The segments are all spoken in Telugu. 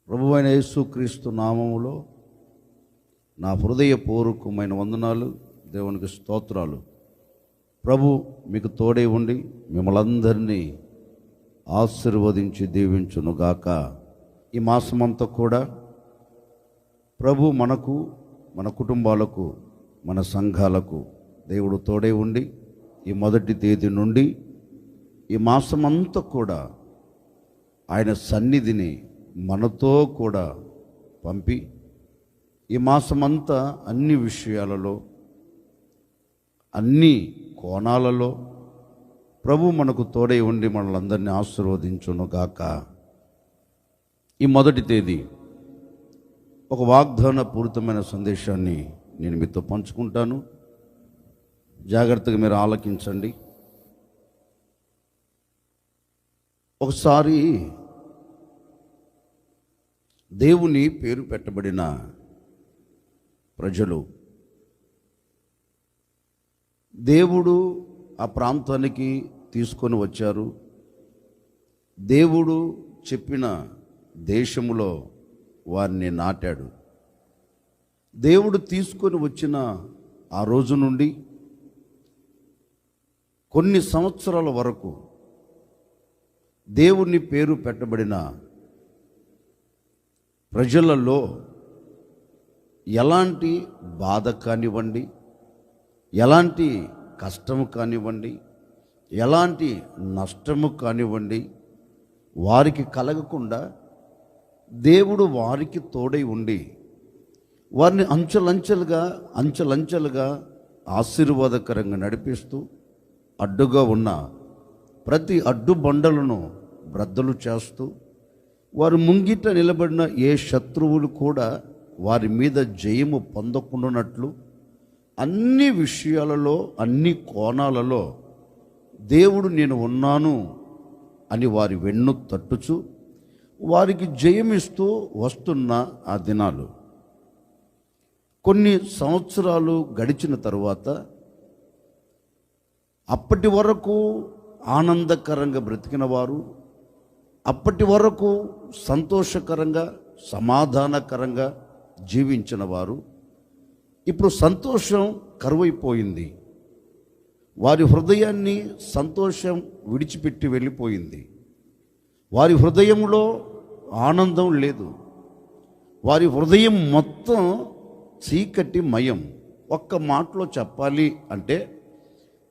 ప్రభువైన యేసుక్రీస్తు నామములో నా హృదయపూర్వకమైన వందనాలు, దేవునికి స్తోత్రాలు. ప్రభు మీకు తోడే ఉండి మిమ్మల్ందరినీ ఆశీర్వదించి దీవించునుగాక. ఈ మాసమంతా కూడా ప్రభు మనకు, మన కుటుంబాలకు, మన సంఘాలకు దేవుడు తోడే ఉండి ఈ మొదటి తేదీ నుండి ఈ మాసమంతా కూడా ఆయన సన్నిధిని మనతో కూడా పంపి ఈ మాసమంతా అన్ని విషయాలలో, అన్ని కోణాలలో ప్రభు మనకు తోడై ఉండి మనలందరినీ ఆశీర్వదించునుగాక. ఈ మొదటి తేదీ ఒక వాగ్దాన పూరితమైన సందేశాన్ని నేను మీతో పంచుకుంటాను. జాగ్రత్తగా మీరు ఆలకించండి. ఒకసారి దేవుని పేరు పెట్టబడిన ప్రజలు, దేవుడు ఆ ప్రాంతానికి తీసుకొని వచ్చారు. దేవుడు చెప్పిన దేశములో వారిని నాటాడు. దేవుడు తీసుకొని వచ్చిన ఆ రోజు నుండి కొన్ని సంవత్సరాల వరకు దేవుని పేరు పెట్టబడిన ప్రజలలో ఎలాంటి బాధ కానివ్వండి, ఎలాంటి కష్టము కానివ్వండి, ఎలాంటి నష్టము కానివ్వండి వారికి కలగకుండా దేవుడు వారికి తోడై ఉండి వారిని అంచెలంచెలుగా ఆశీర్వాదకరంగా నడిపిస్తూ అడ్డుగా ఉన్న ప్రతి అడ్డు బండలను బ్రద్దలు చేస్తూ వారు ముంగిట నిలబడిన ఏ శత్రువులు కూడా వారి మీద జయము పొందకుండానట్లు అన్ని విషయాలలో, అన్ని కోణాలలో దేవుడు నేను ఉన్నాను అని వారి వెన్ను తట్టుచు వారికి జయమిస్తూ వస్తున్న ఆ దినాలు. కొన్ని సంవత్సరాలు గడిచిన తరువాత అప్పటి వరకు ఆనందకరంగా బ్రతికిన వారు, అప్పటి వరకు సంతోషకరంగా సమాధానకరంగా జీవించిన వారు ఇప్పుడు సంతోషం కరువైపోయింది. వారి హృదయాన్ని సంతోషం విడిచిపెట్టి వెళ్ళిపోయింది. వారి హృదయంలో ఆనందం లేదు. వారి హృదయం మొత్తం చీకటి మయం. ఒక్క మాటలో చెప్పాలి అంటే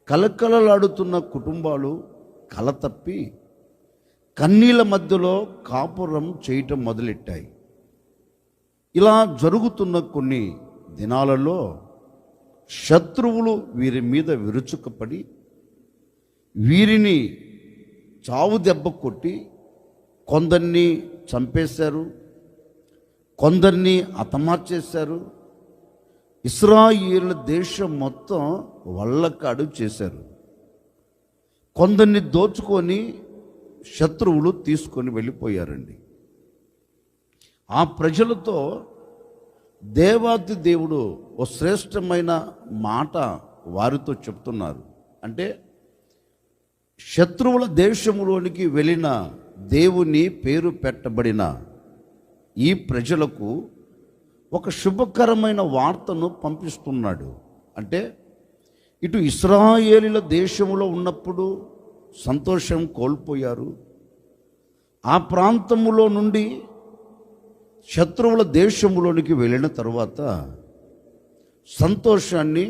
కలకలలాడుతున్న కుటుంబాలు కలతప్పి కన్నీళ్ళ మధ్యలో కాపురం చేయటం మొదలెట్టాయి. ఇలా జరుగుతున్న కొన్ని దినాలలో శత్రువులు వీరి మీద విరుచుకుపడి వీరిని చావు దెబ్బ కొట్టి కొందరిని చంపేశారు, కొందరిని హతమార్చేశారు. ఇశ్రాయేలు దేశం మొత్తం వల్లకాడు చేశారు. కొందరిని దోచుకొని శత్రువులు తీసుకొని వెళ్ళిపోయారండి. ఆ ప్రజలతో దేవాది దేవుడు ఓ శ్రేష్టమైన మాట వారితో చెప్తున్నారు. అంటే శత్రువుల దేశంలోనికి వెళ్ళిన దేవుని పేరు పెట్టబడిన ఈ ప్రజలకు ఒక శుభకరమైన వార్తను పంపిస్తున్నాడు. అంటే ఇటు ఇశ్రాయేలీల దేశంలో ఉన్నప్పుడు సంతోషం కోల్పోయారు. ఆ ప్రాంతములో నుండి శత్రువుల దేశంలోనికి వెళ్ళిన తరువాత సంతోషాన్ని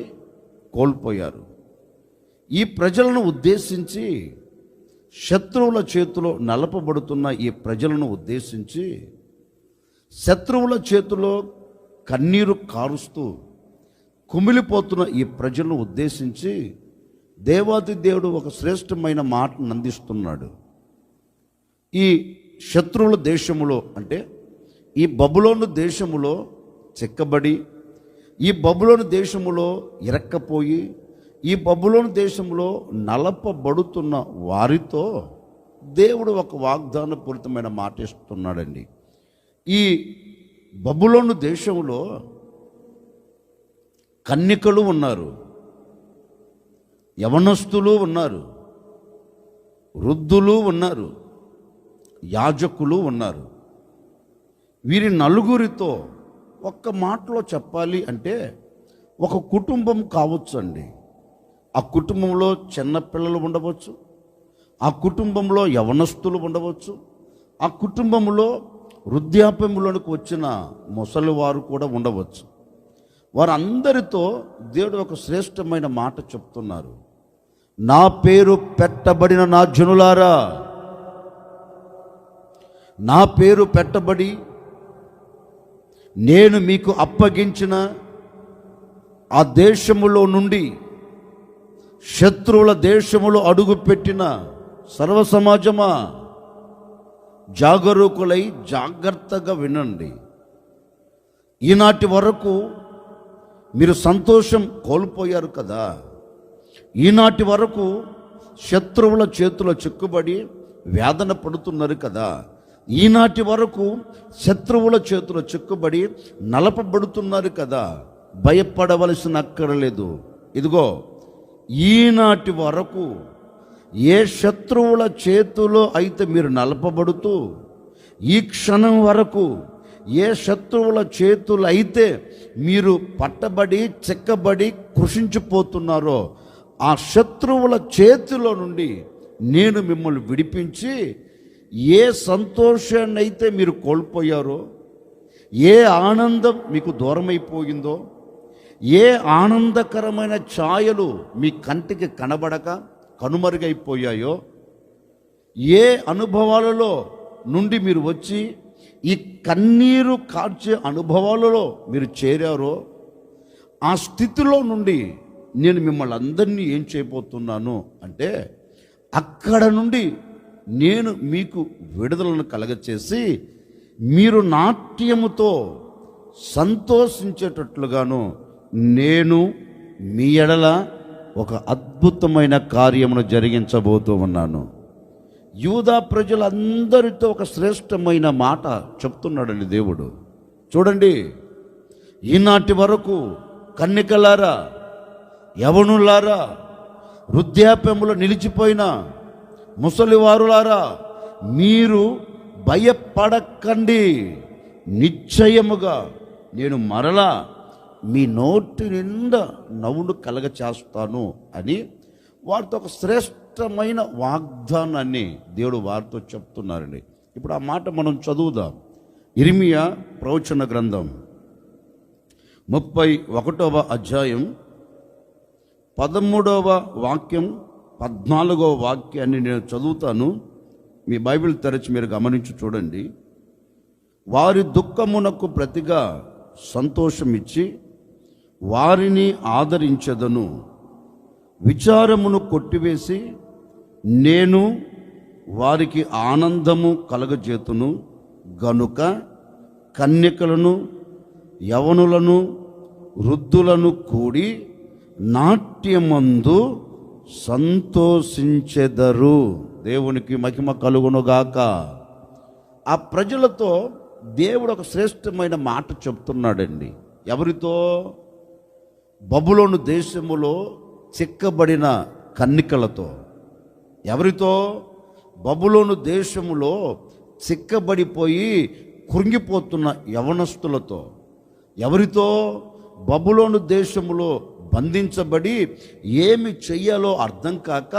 కోల్పోయారు. ఈ ప్రజలను ఉద్దేశించి, శత్రువుల చేతిలో నలపబడుతున్న ఈ ప్రజలను ఉద్దేశించి, శత్రువుల చేతిలో కన్నీరు కారుస్తూ కుమిలిపోతున్న ఈ ప్రజలను ఉద్దేశించి దేవాది దేవుడు ఒక శ్రేష్టమైన మాటను అందిస్తున్నాడు. ఈ శత్రువుల దేశములో, అంటే ఈ బబులోను దేశములో చిక్కబడి, ఈ బబులోను దేశములో ఇరక్కపోయి, ఈ బబులోను దేశంలో నలపబడుతున్న వారితో దేవుడు ఒక వాగ్దాన పూరితమైన మాట ఇస్తున్నాడండి. ఈ బబులోను దేశంలో కన్యకలు ఉన్నారు, యవనస్తులు ఉన్నారు, వృద్ధులు ఉన్నారు, యాజకులు ఉన్నారు. వీరి నలుగురితో ఒక్క మాటలో చెప్పాలి అంటే ఒక కుటుంబం కావచ్చు అండి. ఆ కుటుంబంలో చిన్నపిల్లలు ఉండవచ్చు, ఆ కుటుంబంలో యవనస్తులు ఉండవచ్చు, ఆ కుటుంబంలో వృద్ధాప్యంలోనికి వచ్చిన ముసలివారు కూడా ఉండవచ్చు. వారందరితో దేవుడు ఒక శ్రేష్టమైన మాట చెప్తున్నారు. నా పేరు పెట్టబడిన నా జనులారా, నా పేరు పెట్టబడి నేను మీకు అప్పగించిన ఆ దేశములో నుండి శత్రువుల దేశములో అడుగుపెట్టిన సర్వ సమాజమా, జాగరూకులై జాగ్రత్తగా వినండి. ఈనాటి వరకు మీరు సంతోషం కోల్పోయారు కదా. ఈనాటి వరకు శత్రువుల చేతిలో చిక్కుబడి వేదన పడుతున్నారు కదా. ఈనాటి వరకు శత్రువుల చేతిలో చిక్కుబడి నలపబడుతున్నారు కదా. భయపడవలసిన అక్కరలేదు. ఇదిగో, ఈనాటి వరకు ఏ శత్రువుల చేతిలో అయితే మీరు నలపబడుతూ, ఈ క్షణం వరకు ఏ శత్రువుల చేతులు అయితే మీరు పట్టబడి చెక్కబడి కృషించిపోతున్నారో, ఆ శత్రువుల చేతిలో నుండి నేను మిమ్మల్ని విడిపించి, ఏ సంతోషాన్ని అయితే మీరు కోల్పోయారో, ఏ ఆనందం మీకు దూరమైపోయిందో, ఏ ఆనందకరమైన ఛాయలు మీ కంటికి కనబడక కనుమరుగైపోయాయో, ఏ అనుభవాలలో నుండి మీరు వచ్చి ఈ కన్నీరు కార్చే అనుభవాలలో మీరు చేరారో, ఆ స్థితిలో నుండి నేను మిమ్మల్ని అందరినీ ఏం చేయబోతున్నాను అంటే, అక్కడ నుండి నేను మీకు విడుదలను కలగచేసి మీరు నాట్యముతో సంతోషించేటట్లుగాను నేను మీ ఎడల ఒక అద్భుతమైన కార్యమును జరిగించబోతూ ఉన్నాను. యూదా ప్రజలందరితో ఒక శ్రేష్టమైన మాట చెప్తున్నాడండి దేవుడు. చూడండి, ఈనాటి వరకు కన్యకలారా, యవనులారా, వృద్ధాప్యములో నిలిచిపోయిన ముసలివారులారా, మీరు భయపడకండి. నిశ్చయముగా నేను మరలా మీ నోటి నిండా నవ్వును కలగచేస్తాను అని వారితో ఒక శ్రేష్టమైన వాగ్దానాన్ని దేవుడు వారితో చెప్తున్నారండి. ఇప్పుడు ఆ మాట మనం చదువుదాం. ఇర్మియా ప్రవచన గ్రంథం 31వ అధ్యాయం 13వ వాక్యం 14వ వాక్యాన్ని నేను చదువుతాను. మీ బైబిల్ తెరచి మీరు గమనించి చూడండి. వారి దుఃఖమునకు ప్రతిగా సంతోషమిచ్చి వారిని ఆదరించెదను, విచారమును కొట్టివేసి నేను వారికి ఆనందము కలగజేతును గనుక కన్యకలను, యవనులను, వృద్ధులను కూడి నాట్యమందు సంతోషించెదరు. దేవునికి మహిమ కలుగునుగాక. ఆ ప్రజలతో దేవుడు ఒక శ్రేష్టమైన మాట చెప్తున్నాడండి. ఎవరితో? బబులోను దేశములో చిక్కబడిన కన్నికలతో. ఎవరితో? బబులోను దేశములో చిక్కబడిపోయి కృంగిపోతున్న యవనస్తులతో. ఎవరితో? బబులోను దేశములో బంధించబడి ఏమి చెయ్యాలో అర్థం కాక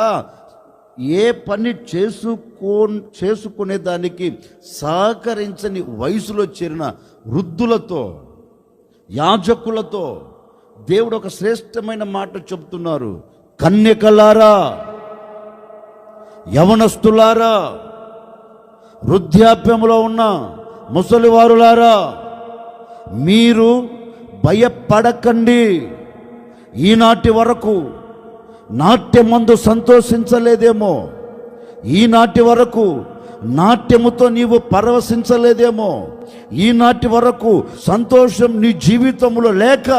ఏ పని చేసుకునే దానికి సహకరించని వయసులో చేరిన వృద్ధులతో, యాజకులతో దేవుడు ఒక శ్రేష్టమైన మాట చెప్తున్నారు. కన్యకలారా, యవనస్తులారా, వృద్ధాప్యంలో ఉన్న ముసలివారులారా, మీరు భయపడకండి. ఈనాటి వరకు నాట్యమందు సంతోషించలేదేమో, ఈనాటి వరకు నాట్యముతో నీవు పరవశించలేదేమో, ఈనాటి వరకు సంతోషం నీ జీవితంలో లేక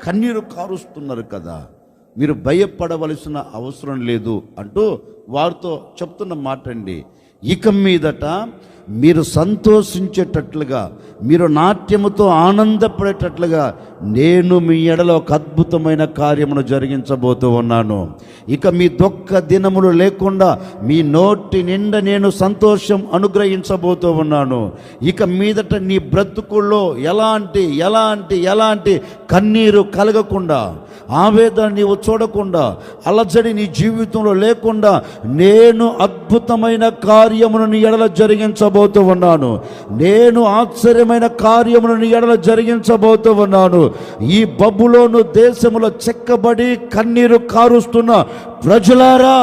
కన్నీరు కారుస్తున్నారు కదా. మీరు భయపడవలసిన అవసరం లేదు అంటూ వారితో చెప్తున్న మాట అండి. ఇక మీదట మీరు సంతోషించేటట్లుగా, మీరు నాట్యముతో ఆనందపడేటట్లుగా నేను మీ ఎడలో ఒక అద్భుతమైన కార్యమును జరిగించబోతూ ఉన్నాను. ఇక మీ దుఃఖ దినములు లేకుండా మీ నోటి నిండా నేను సంతోషం అనుగ్రహించబోతూ ఉన్నాను. ఇక మీదట నీ బ్రతుకుల్లో ఎలాంటి కన్నీరు కలగకుండా, ఆవేదన నీవు చూడకుండా, అలజడి నీ జీవితంలో లేకుండా నేను అద్భుతమైన కార్యమును నీ ఎడల జరిగించబోతూ ఉన్నాను. నేను ఆశ్చర్యమైన కార్యమును నీ ఎడల జరిగించబోతూ ఉన్నాను. ఈ బబులోను దేశములో చెక్కబడి కన్నీరు కారుస్తున్న ప్రజలారా,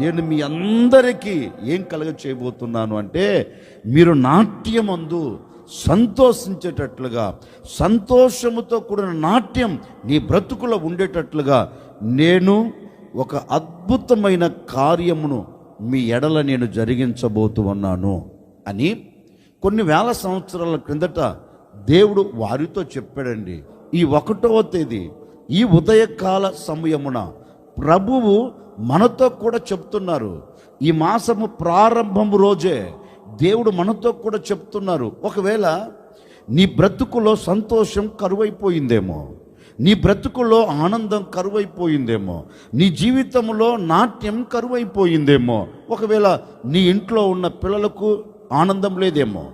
నేను మీ అందరికీ ఏం కలుగ చేయబోతున్నాను అంటే, మీరు నాట్యమందు సంతోషించేటట్లుగా, సంతోషముతో కూడిన నాట్యం నీ బ్రతుకులో ఉండేటట్లుగా నేను ఒక అద్భుతమైన కార్యమును మీ ఎడల నేను జరిగించబోతూ ఉన్నాను అని కొన్ని వేల సంవత్సరాల క్రిందట దేవుడు వారితో చెప్పాడండి. ఈ 1వ తేదీ ఈ ఉదయకాల సమయమున ప్రభువు మనతో కూడా చెప్తున్నారు. ఈ మాసము ప్రారంభము రోజే దేవుడు మనతో కూడా చెప్తున్నారు. ఒకవేళ నీ బ్రతుకులో సంతోషం కరువైపోయిందేమో, నీ బ్రతుకులో ఆనందం కరువైపోయిందేమో, నీ జీవితంలో నాట్యం కరువైపోయిందేమో, ఒకవేళ నీ ఇంట్లో ఉన్న పిల్లలకు ఆనందం లేదేమో,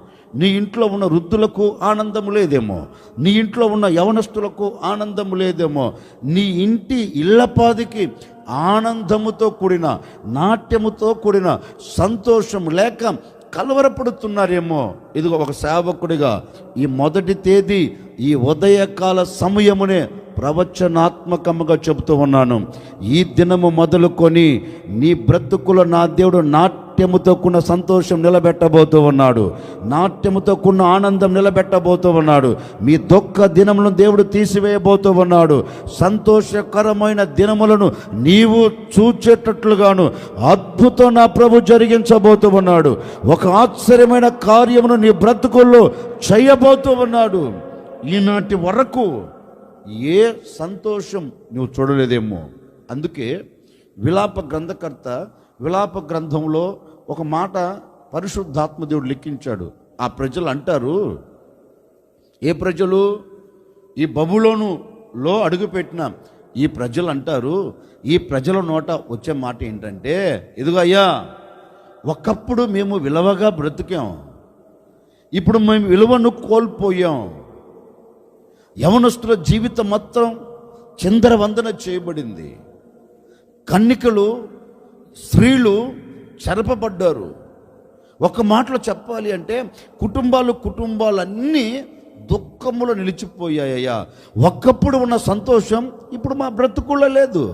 నీ ఇంట్లో ఉన్న వృద్ధులకు ఆనందం లేదేమో, నీ ఇంట్లో ఉన్న యవనస్తులకు ఆనందం లేదేమో, నీ ఇంటి ఇళ్ళపాదికి ఆనందముతో కూడిన, నాట్యముతో కూడిన సంతోషం లేక కలవరపడుతున్నారేమో. ఇదిగో ఒక సేవకుడిగా ఈ 1వ తేదీ ఈ ఉదయకాల సమయమునే ప్రవచనాత్మకముగా చెబుతూ ఉన్నాను. ఈ దినము మొదలుకొని నీ బ్రతుకులో నా దేవుడు నాట్యముతో కూడిన సంతోషం నిలబెట్టబోతూ ఉన్నాడు. నాట్యముతో కూడిన ఆనందం నిలబెట్టబోతూ ఉన్నాడు. మీ దుఃఖ దినములను దేవుడు తీసివేయబోతూ ఉన్నాడు. సంతోషకరమైన దినములను నీవు చూచేటట్లుగాను అద్భుతం నా ప్రభు జరిగించబోతూ ఉన్నాడు. ఒక ఆశ్చర్యమైన కార్యమును నీ బ్రతుకుల్లో చేయబోతూ ఉన్నాడు. ఈనాటి వరకు ఏ సంతోషం నువ్వు చూడలేదేమో. అందుకే విలాప గ్రంథకర్త విలాప గ్రంథంలో ఒక మాట పరిశుద్ధాత్మ దేవుడు లిఖించాడు. ఆ ప్రజలు అంటారు, ఏ ప్రజలు? ఈ బబులోనులో అడుగుపెట్టిన ఈ ప్రజలు అంటారు, ఈ ప్రజల నోట వచ్చే మాట ఏంటంటే, ఇదిగో అయ్యా, ఒకప్పుడు మేము విలువగా బ్రతికాం, ఇప్పుడు మేము విలువను కోల్పోయాం. యవనస్తుల జీవితం మొత్తం చిందరవందన చేయబడింది. కన్నికలు, స్త్రీలు చెరపబడ్డారు. ఒక మాటలో చెప్పాలి అంటే కుటుంబాలన్నీ దుఃఖములో నిలిచిపోయాయ్యా. ఒకప్పుడు ఉన్న సంతోషం ఇప్పుడు మా బ్రతుకుల్లో లేదు.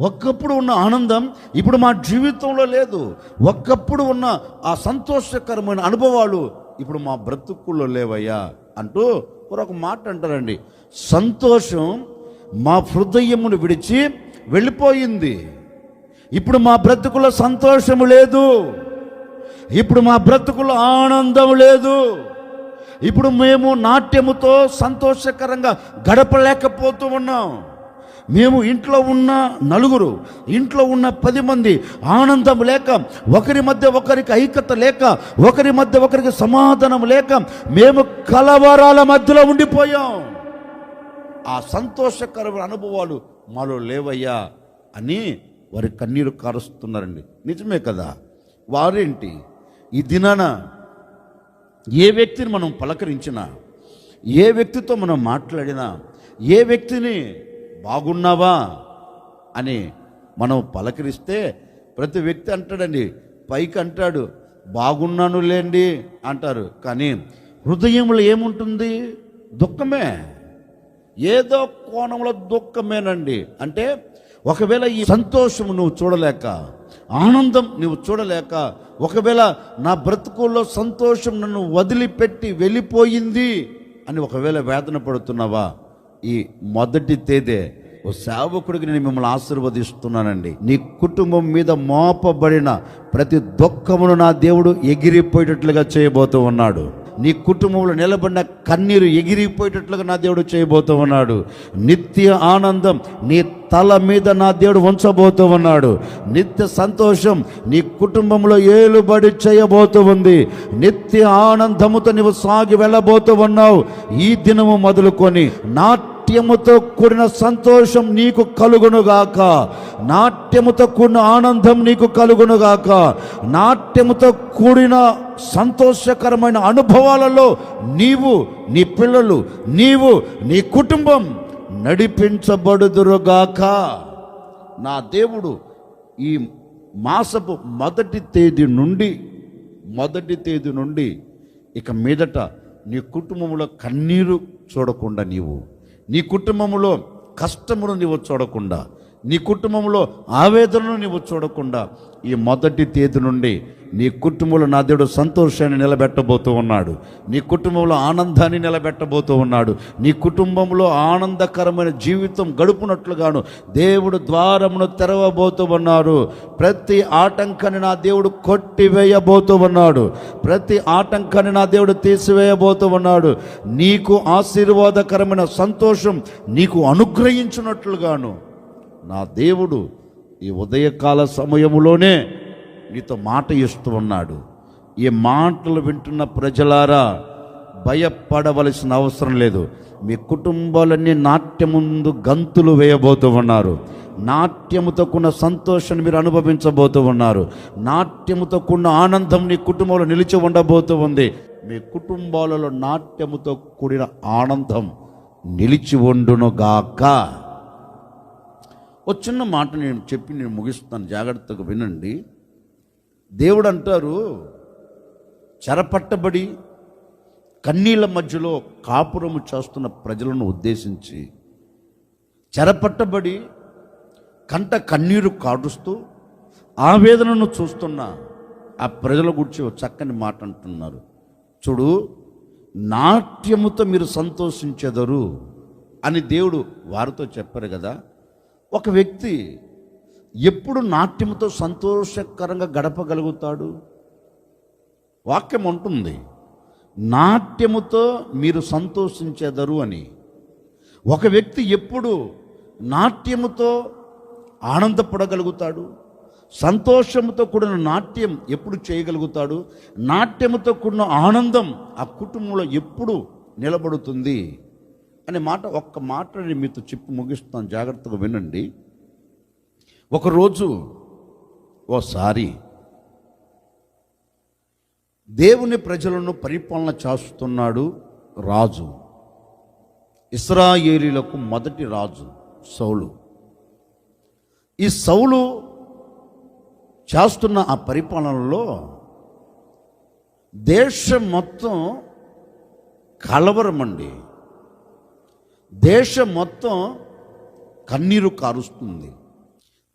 ఒకప్పుడు ఉన్న ఆనందం ఇప్పుడు మా జీవితంలో లేదు. ఒకప్పుడు ఉన్న ఆ సంతోషకరమైన అనుభవాలు ఇప్పుడు మా బ్రతుకుల్లో లేవయ్యా అంటూ ఒక మాట అంటారండి. సంతోషం మా హృదయమును విడిచి వెళ్ళిపోయింది. ఇప్పుడు మా బ్రతుకులో సంతోషము లేదు. ఇప్పుడు మా బ్రతుకులో ఆనందం లేదు. ఇప్పుడు మేము నాట్యముతో సంతోషకరంగా గడపలేకపోతూ ఉన్నాం. మేము ఇంట్లో ఉన్న నలుగురు, ఇంట్లో ఉన్న 10 మంది ఆనందం లేక, ఒకరి మధ్య ఒకరికి ఐక్యత లేక, ఒకరి మధ్య ఒకరికి సమాధానం లేక మేము కలవరాల మధ్యలో ఉండిపోయాం. ఆ సంతోషకరమైన అనుభవాలు మాలో లేవయ్యా అని వారి కన్నీరు కారుస్తున్నారండి. నిజమే కదా? వారేంటి, ఈ దినాన ఏ వ్యక్తిని మనం పలకరించినా, ఏ వ్యక్తితో మనం మాట్లాడినా, ఏ వ్యక్తిని బాగున్నావా అని మనం పలకరిస్తే ప్రతి వ్యక్తి అంటాడండి, పైకి అంటాడు బాగున్నాను లేండి అంటారు, కానీ హృదయంలో ఏముంటుంది? దుఃఖమే. ఏదో కోణంలో దుఃఖమేనండి. అంటే ఒకవేళ ఈ సంతోషం నువ్వు చూడలేక, ఆనందం నువ్వు చూడలేక, ఒకవేళ నా బ్రతుకుల్లో సంతోషం నన్ను వదిలిపెట్టి వెళ్ళిపోయింది అని ఒకవేళ వేదన పడుతున్నావా, ఈ 1వ తేదీ ఓ సేవకుడికి నేను మిమ్మల్ని ఆశీర్వదిస్తున్నానండి. నీ కుటుంబం మీద మోపబడిన ప్రతి దుఃఖమును నా దేవుడు ఎగిరిపోయేటట్లుగా చేయబోతూ ఉన్నాడు. నీ కుటుంబంలో నిలబడిన కన్నీరు ఎగిరిపోయేటట్లుగా నా దేవుడు చేయబోతూ ఉన్నాడు. నిత్య ఆనందం నీ తల మీద నా దేవుడు ఉంచబోతూ ఉన్నాడు. నిత్య సంతోషం నీ కుటుంబంలో ఏలుబడి చేయబోతూ ఉంది. నిత్య ఆనందముతో నీవు సాగి వెళ్ళబోతూ ఉన్నావు. ఈ దినము మొదలుకొని నాట్యముతో కూడిన సంతోషం నీకు కలుగునుగాక, నాట్యముతో కూడిన ఆనందం నీకు కలుగునుగాక, నాట్యముతో కూడిన సంతోషకరమైన అనుభవాలలో నీవు, నీ పిల్లలు, నీవు, నీ కుటుంబం నడిపించబడుదురుగాక. నా దేవుడు ఈ మాసపు మొదటి తేదీ నుండి ఇక మీదట నీ కుటుంబంలో కన్నీరు చూడకుండా, నీ కుటుంబంలో కష్టమును నీవు చూడకుండా, నీ కుటుంబంలో ఆవేదనను నీవు చూడకుండా, ఈ మొదటి తేదీ నుండి నీ కుటుంబంలో నా దేవుడు సంతోషాన్ని నిలబెట్టబోతూ ఉన్నాడు. నీ కుటుంబంలో ఆనందాన్ని నిలబెట్టబోతూ ఉన్నాడు. నీ కుటుంబంలో ఆనందకరమైన జీవితం గడుపునట్లుగాను దేవుడు ద్వారమును తెరవబోతూ ఉన్నారు. ప్రతి ఆటంకాన్ని నా దేవుడు కొట్టివేయబోతూ ఉన్నాడు. ప్రతి ఆటంకాన్ని నా దేవుడు తీసివేయబోతూ ఉన్నాడు. నీకు ఆశీర్వాదకరమైన సంతోషం నీకు అనుగ్రహించినట్లుగాను నా దేవుడు ఈ ఉదయకాల సమయములోనే నీతో మాట ఇస్తూ ఉన్నాడు. ఈ మాటలు వింటున్న ప్రజలారా, భయపడవలసిన అవసరం లేదు. మీ కుటుంబాలన్నీ నాట్యముందు గంతులు వేయబోతూ ఉన్నారు. నాట్యముతో కూడిన సంతోషాన్ని మీరు అనుభవించబోతూ ఉన్నారు. నాట్యముతో కూడిన ఆనందం నీ కుటుంబంలో నిలిచి ఉండబోతూ ఉంది. మీ కుటుంబాలలో నాట్యముతో కూడిన ఆనందం నిలిచి ఉండునుగాక. ఒక చిన్న మాట నేను ముగిస్తాను, జాగ్రత్తగా వినండి. దేవుడు అంటారు, చెరపట్టబడి కన్నీళ్ళ మధ్యలో కాపురము చేస్తున్న ప్రజలను ఉద్దేశించి, చెరపట్టబడి కంట కన్నీరు కాడుస్తూ ఆవేదనను చూస్తున్న ఆ ప్రజల గురించి ఒక చక్కని మాట అంటున్నారు. చూడు, నాట్యముతో మీరు సంతోషించెదరు అని దేవుడు వారితో చెప్పారు కదా. ఒక వ్యక్తి ఎప్పుడు నాట్యముతో సంతోషకరంగా గడపగలుగుతాడు? వాక్యం ఉంటుంది, నాట్యముతో మీరు సంతోషించెదరు అని. ఒక వ్యక్తి ఎప్పుడు నాట్యముతో ఆనందపడగలుగుతాడు? సంతోషంతో కూడిన నాట్యం ఎప్పుడు చేయగలుగుతాడు? నాట్యముతో కూడిన ఆనందం ఆ కుటుంబంలో ఎప్పుడు నిలబడుతుంది అనే మాట, ఒక్క మాట నేను మీతో చెప్పి ముగిస్తాను, జాగ్రత్తగా వినండి. ఒకరోజు ఓసారి దేవుని ప్రజలను పరిపాలన చేస్తున్నాడు రాజు, ఇశ్రాయేలీయులకు మొదటి రాజు సౌలు. ఈ సౌలు చేస్తున్న ఆ పరిపాలనలో దేశం మొత్తం కలవరమండి. దేశం మొత్తం కన్నీరు కారుస్తుంది.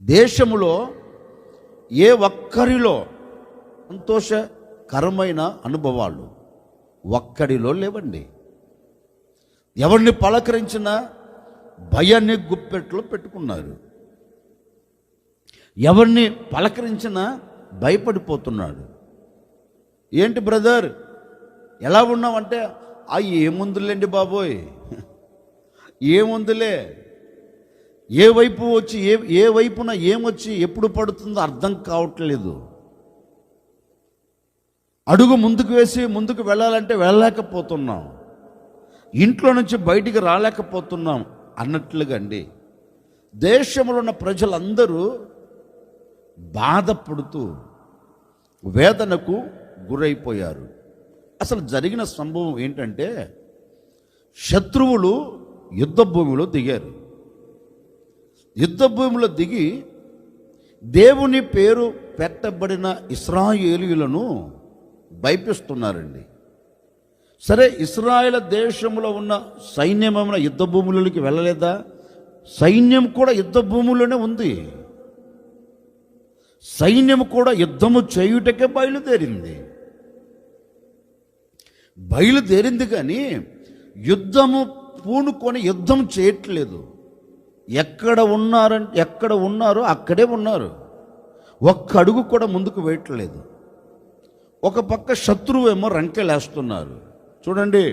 దేశములో ఏ ఒక్కరిలో సంతోషకరమైన అనుభవాలు ఒక్కడిలో లేవండి. ఎవరిని పలకరించినా భయాన్ని గుప్పెట్లో పెట్టుకున్నారు. ఎవరిని పలకరించినా భయపడిపోతున్నాడు. ఏంటి బ్రదర్ ఎలా ఉన్నావంటే, ఏముందులేండి బాబోయ్, ఏముందులే, ఏ వైపు వచ్చి ఏ వైపున ఏమొచ్చి ఎప్పుడు పడుతుందో అర్థం కావట్లేదు. అడుగు ముందుకు వేసి ముందుకు వెళ్ళాలంటే వెళ్ళలేకపోతున్నాం, ఇంట్లో నుంచి బయటికి రాలేకపోతున్నాం అన్నట్లుగా అండి. దేశంలో ఉన్న ప్రజలందరూ బాధపడుతూ వేదనకు గురైపోయారు. అసలు జరిగిన సంభవం ఏంటంటే, శత్రువులు యుద్ధ భూమిలో దిగారు. యుద్ధ భూమిలో దిగి దేవుని పేరు పెట్టబడిన ఇశ్రాయేలీయులను భయపిస్తున్నారండి. సరే, ఇశ్రాయేల్ దేశంలో ఉన్న సైన్యమైన యుద్ధ భూములకి వెళ్ళలేదా? సైన్యం కూడా యుద్ధ భూముల్లోనే ఉంది. సైన్యం కూడా యుద్ధము చేయుటకే బయలుదేరింది కానీ యుద్ధము పూనుకొని యుద్ధం చేయట్లేదు. ఎక్కడ ఉన్నారో అక్కడే ఉన్నారు. ఒక్క అడుగు కూడా ముందుకు వేయట్లేదు. ఒక పక్క శత్రువు ఏమో రంకెలేస్తున్నారు. చూడండి,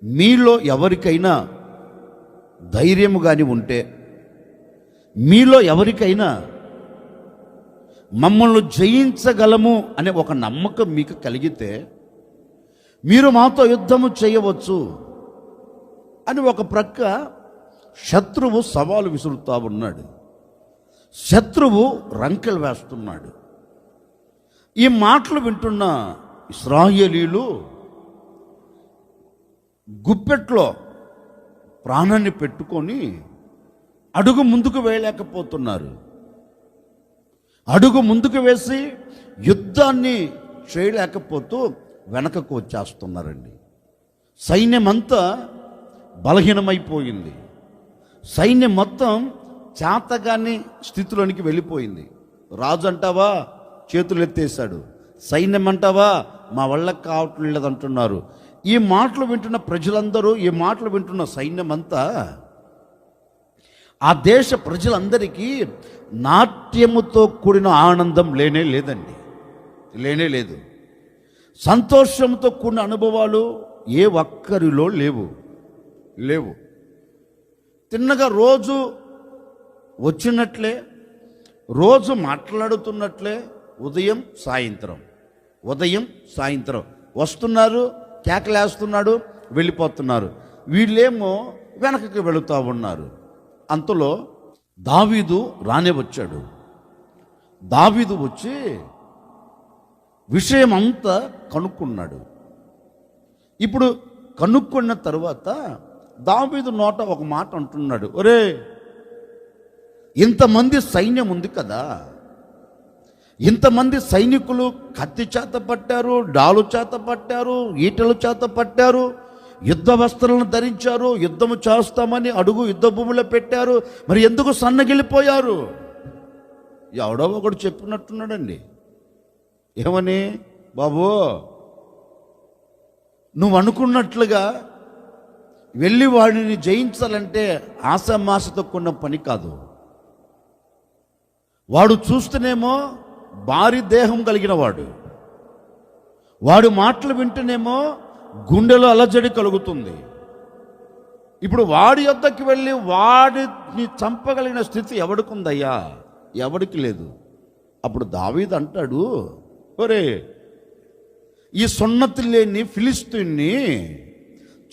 మీలో ఎవరికైనా ధైర్యము కానీ ఉంటే, మీలో ఎవరికైనా మమ్మల్ని జయించగలము అనే ఒక నమ్మకం మీకు కలిగితే, మీరు మాతో యుద్ధము చేయవచ్చు అని ఒక ప్రక్క శత్రువు సవాలు విసురుతా ఉన్నాడు. శత్రువు రంకెలు వేస్తున్నాడు. ఈ మాటలు వింటున్న ఇశ్రాయేలీయులు గుప్పెట్లో ప్రాణాన్ని పెట్టుకొని అడుగు ముందుకు వేయలేకపోతున్నారు. అడుగు ముందుకు వేసి యుద్ధాన్ని చేయలేకపోతూ వెనకకు వచ్చేస్తున్నారండి. సైన్యమంతా బలహీనమైపోయింది. సైన్యం మొత్తం చేతగాని స్థితిలోనికి వెళ్ళిపోయింది. రాజు అంటావా చేతులు ఎత్తేశాడు, సైన్యం అంటావా మా వళ్ళకి కావట్లేదు అంటున్నారు. ఈ మాటలు వింటున్న ప్రజలందరూ, ఈ మాటలు వింటున్న సైన్యం అంతా, ఆ దేశ ప్రజలందరికీ నాట్యముతో కూడిన ఆనందం లేనే లేదండి, లేనే లేదు. సంతోషంతో కూడిన అనుభవాలు ఏ ఒక్కరిలో లేవు. తిన్నగా రోజు వచ్చినట్లే, రోజు మాట్లాడుతున్నట్లే ఉదయం సాయంత్రం వస్తున్నారు, కేకలేస్తున్నాడు, వెళ్ళిపోతున్నారు. వీళ్ళేమో వెనకకి వెళుతూ ఉన్నారు. అంతలో దావీదు రానే వచ్చాడు. దావీదు వచ్చి విషయం అంతా కనుక్కున్నాడు. ఇప్పుడు కనుక్కున్న తరువాత దావీదు నోట ఒక మాట అంటున్నాడు, ఒరే, ఇంతమంది సైన్యం ఉంది కదా, ఇంతమంది సైనికులు కత్తి చేత పట్టారు, డాలు చేత పట్టారు, ఈటలు చేత పట్టారు, యుద్ధ వస్త్రాలను ధరించారు, యుద్ధము చేస్తామని అడుగు యుద్ధ భూమిలో పెట్టారు, మరి ఎందుకు సన్నగిలిపోయారు? ఎవడో ఒకడు చెప్పినట్టున్నాడండి. ఏమని? బాబు, నువ్వు అనుకున్నట్లుగా వెళ్ళి వాడిని జయించాలంటే ఆశామాసతో కూడిన పని కాదు. వాడు చూస్తేనేమో భారీ దేహం కలిగిన వాడు మాటలు వింటేనేమో గుండెలో అలజడి కలుగుతుంది. ఇప్పుడు వాడి యొద్దకి వెళ్ళి వాడిని చంపగలిగిన స్థితి ఎవడికుందయ్యా? ఎవడికి లేదు. అప్పుడు దావీదు అంటాడు, ఒరే, ఈ సున్నతి లేని ఫిలిస్తీన్ని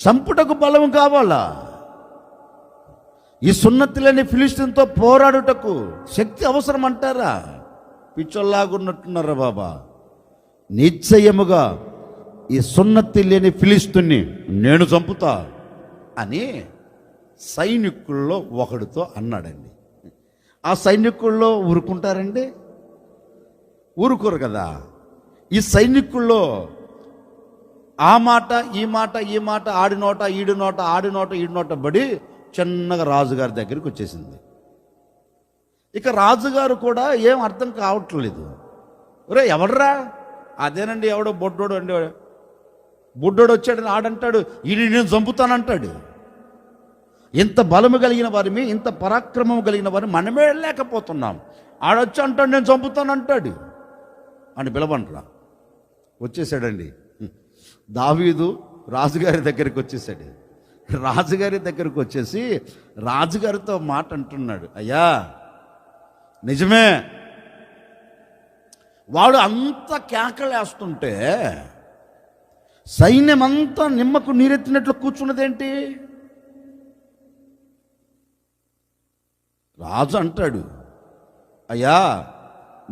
చంపుటకు బలం కావాలా? ఈ సున్నతి లేని ఫిలిస్తీన్తో పోరాడుటకు శక్తి అవసరం అంటారా? పిచ్చోల్లాగున్నట్టున్నారా బాబా? నిశ్చయముగా ఈ సున్నతి లేని ఫిలిస్తీన్ని నేను చంపుతా అని సైనికుల్లో ఒకడితో అన్నాడండి. ఆ సైనికుల్లో ఊరుకుంటారండి? ఊరుకోరు కదా. ఈ సైనికుల్లో ఆ మాట ఈ మాట ఆడి నోట ఈడి నోట బడి చిన్నగా రాజుగారి దగ్గరికి వచ్చేసింది. ఇక రాజుగారు కూడా ఏం అర్థం కావట్లేదు. ఒరే, ఎవడరా? అదేనండి, ఎవడో బొడ్డోడు అండి, బుడ్డోడు వచ్చాడని ఆడంటాడు, ఈయన నేను చంపుతానంటాడు. ఇంత బలము కలిగిన వారిని, ఇంత పరాక్రమం కలిగిన వారిని మనమే లేకపోతున్నాం. ఆడొచ్చి అంటాడు నేను చంపుతానంటాడు అని పిలవంటరా. వచ్చేసాడండి దావీదు, రాజుగారి దగ్గరికి వచ్చేసాడు. రాజుగారి దగ్గరికి వచ్చేసి రాజుగారితో మాట అంటున్నాడు, అయ్యా నిజమే, వాడు అంత కేకలేస్తుంటే సైన్యమంతా నిమ్మకు నీరెత్తినట్లు కూర్చున్నదేంటి? రాజు అంటాడు, అయ్యా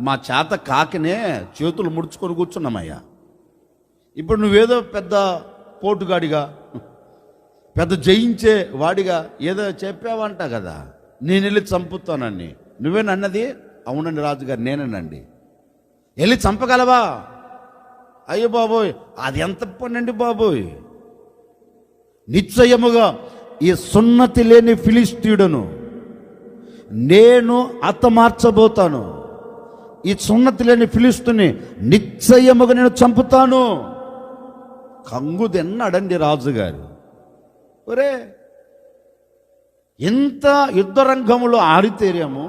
మా చేత కాకనే చేతులు ముడుచుకొని కూర్చున్నామయ్యా. ఇప్పుడు నువ్వేదో పెద్ద పోటుగాడిగా, పెద్ద జయించే వాడిగా ఏదో చెప్పావంట కదా, నేను వెళ్ళి చంపుతానని. నువ్వేనన్నది? అవునండి రాజుగారు, నేనేనండి. వెళ్ళి చంపగలవా? అయ్యో బాబోయ్, అది ఎంత పనండి బాబోయ్. నిశ్చయముగా ఈ సున్నతి లేని ఫిలిస్తీయుడును నేను హతమార్చబోతాను. ఈ సున్నతి లేని ఫిలిస్తీయుని నిశ్చయముగా నేను చంపుతాను. కంగుదెన్నాడండి రాజుగారు. ఒరే, ఎంత యుద్ధరంగములో ఆరితేరాము,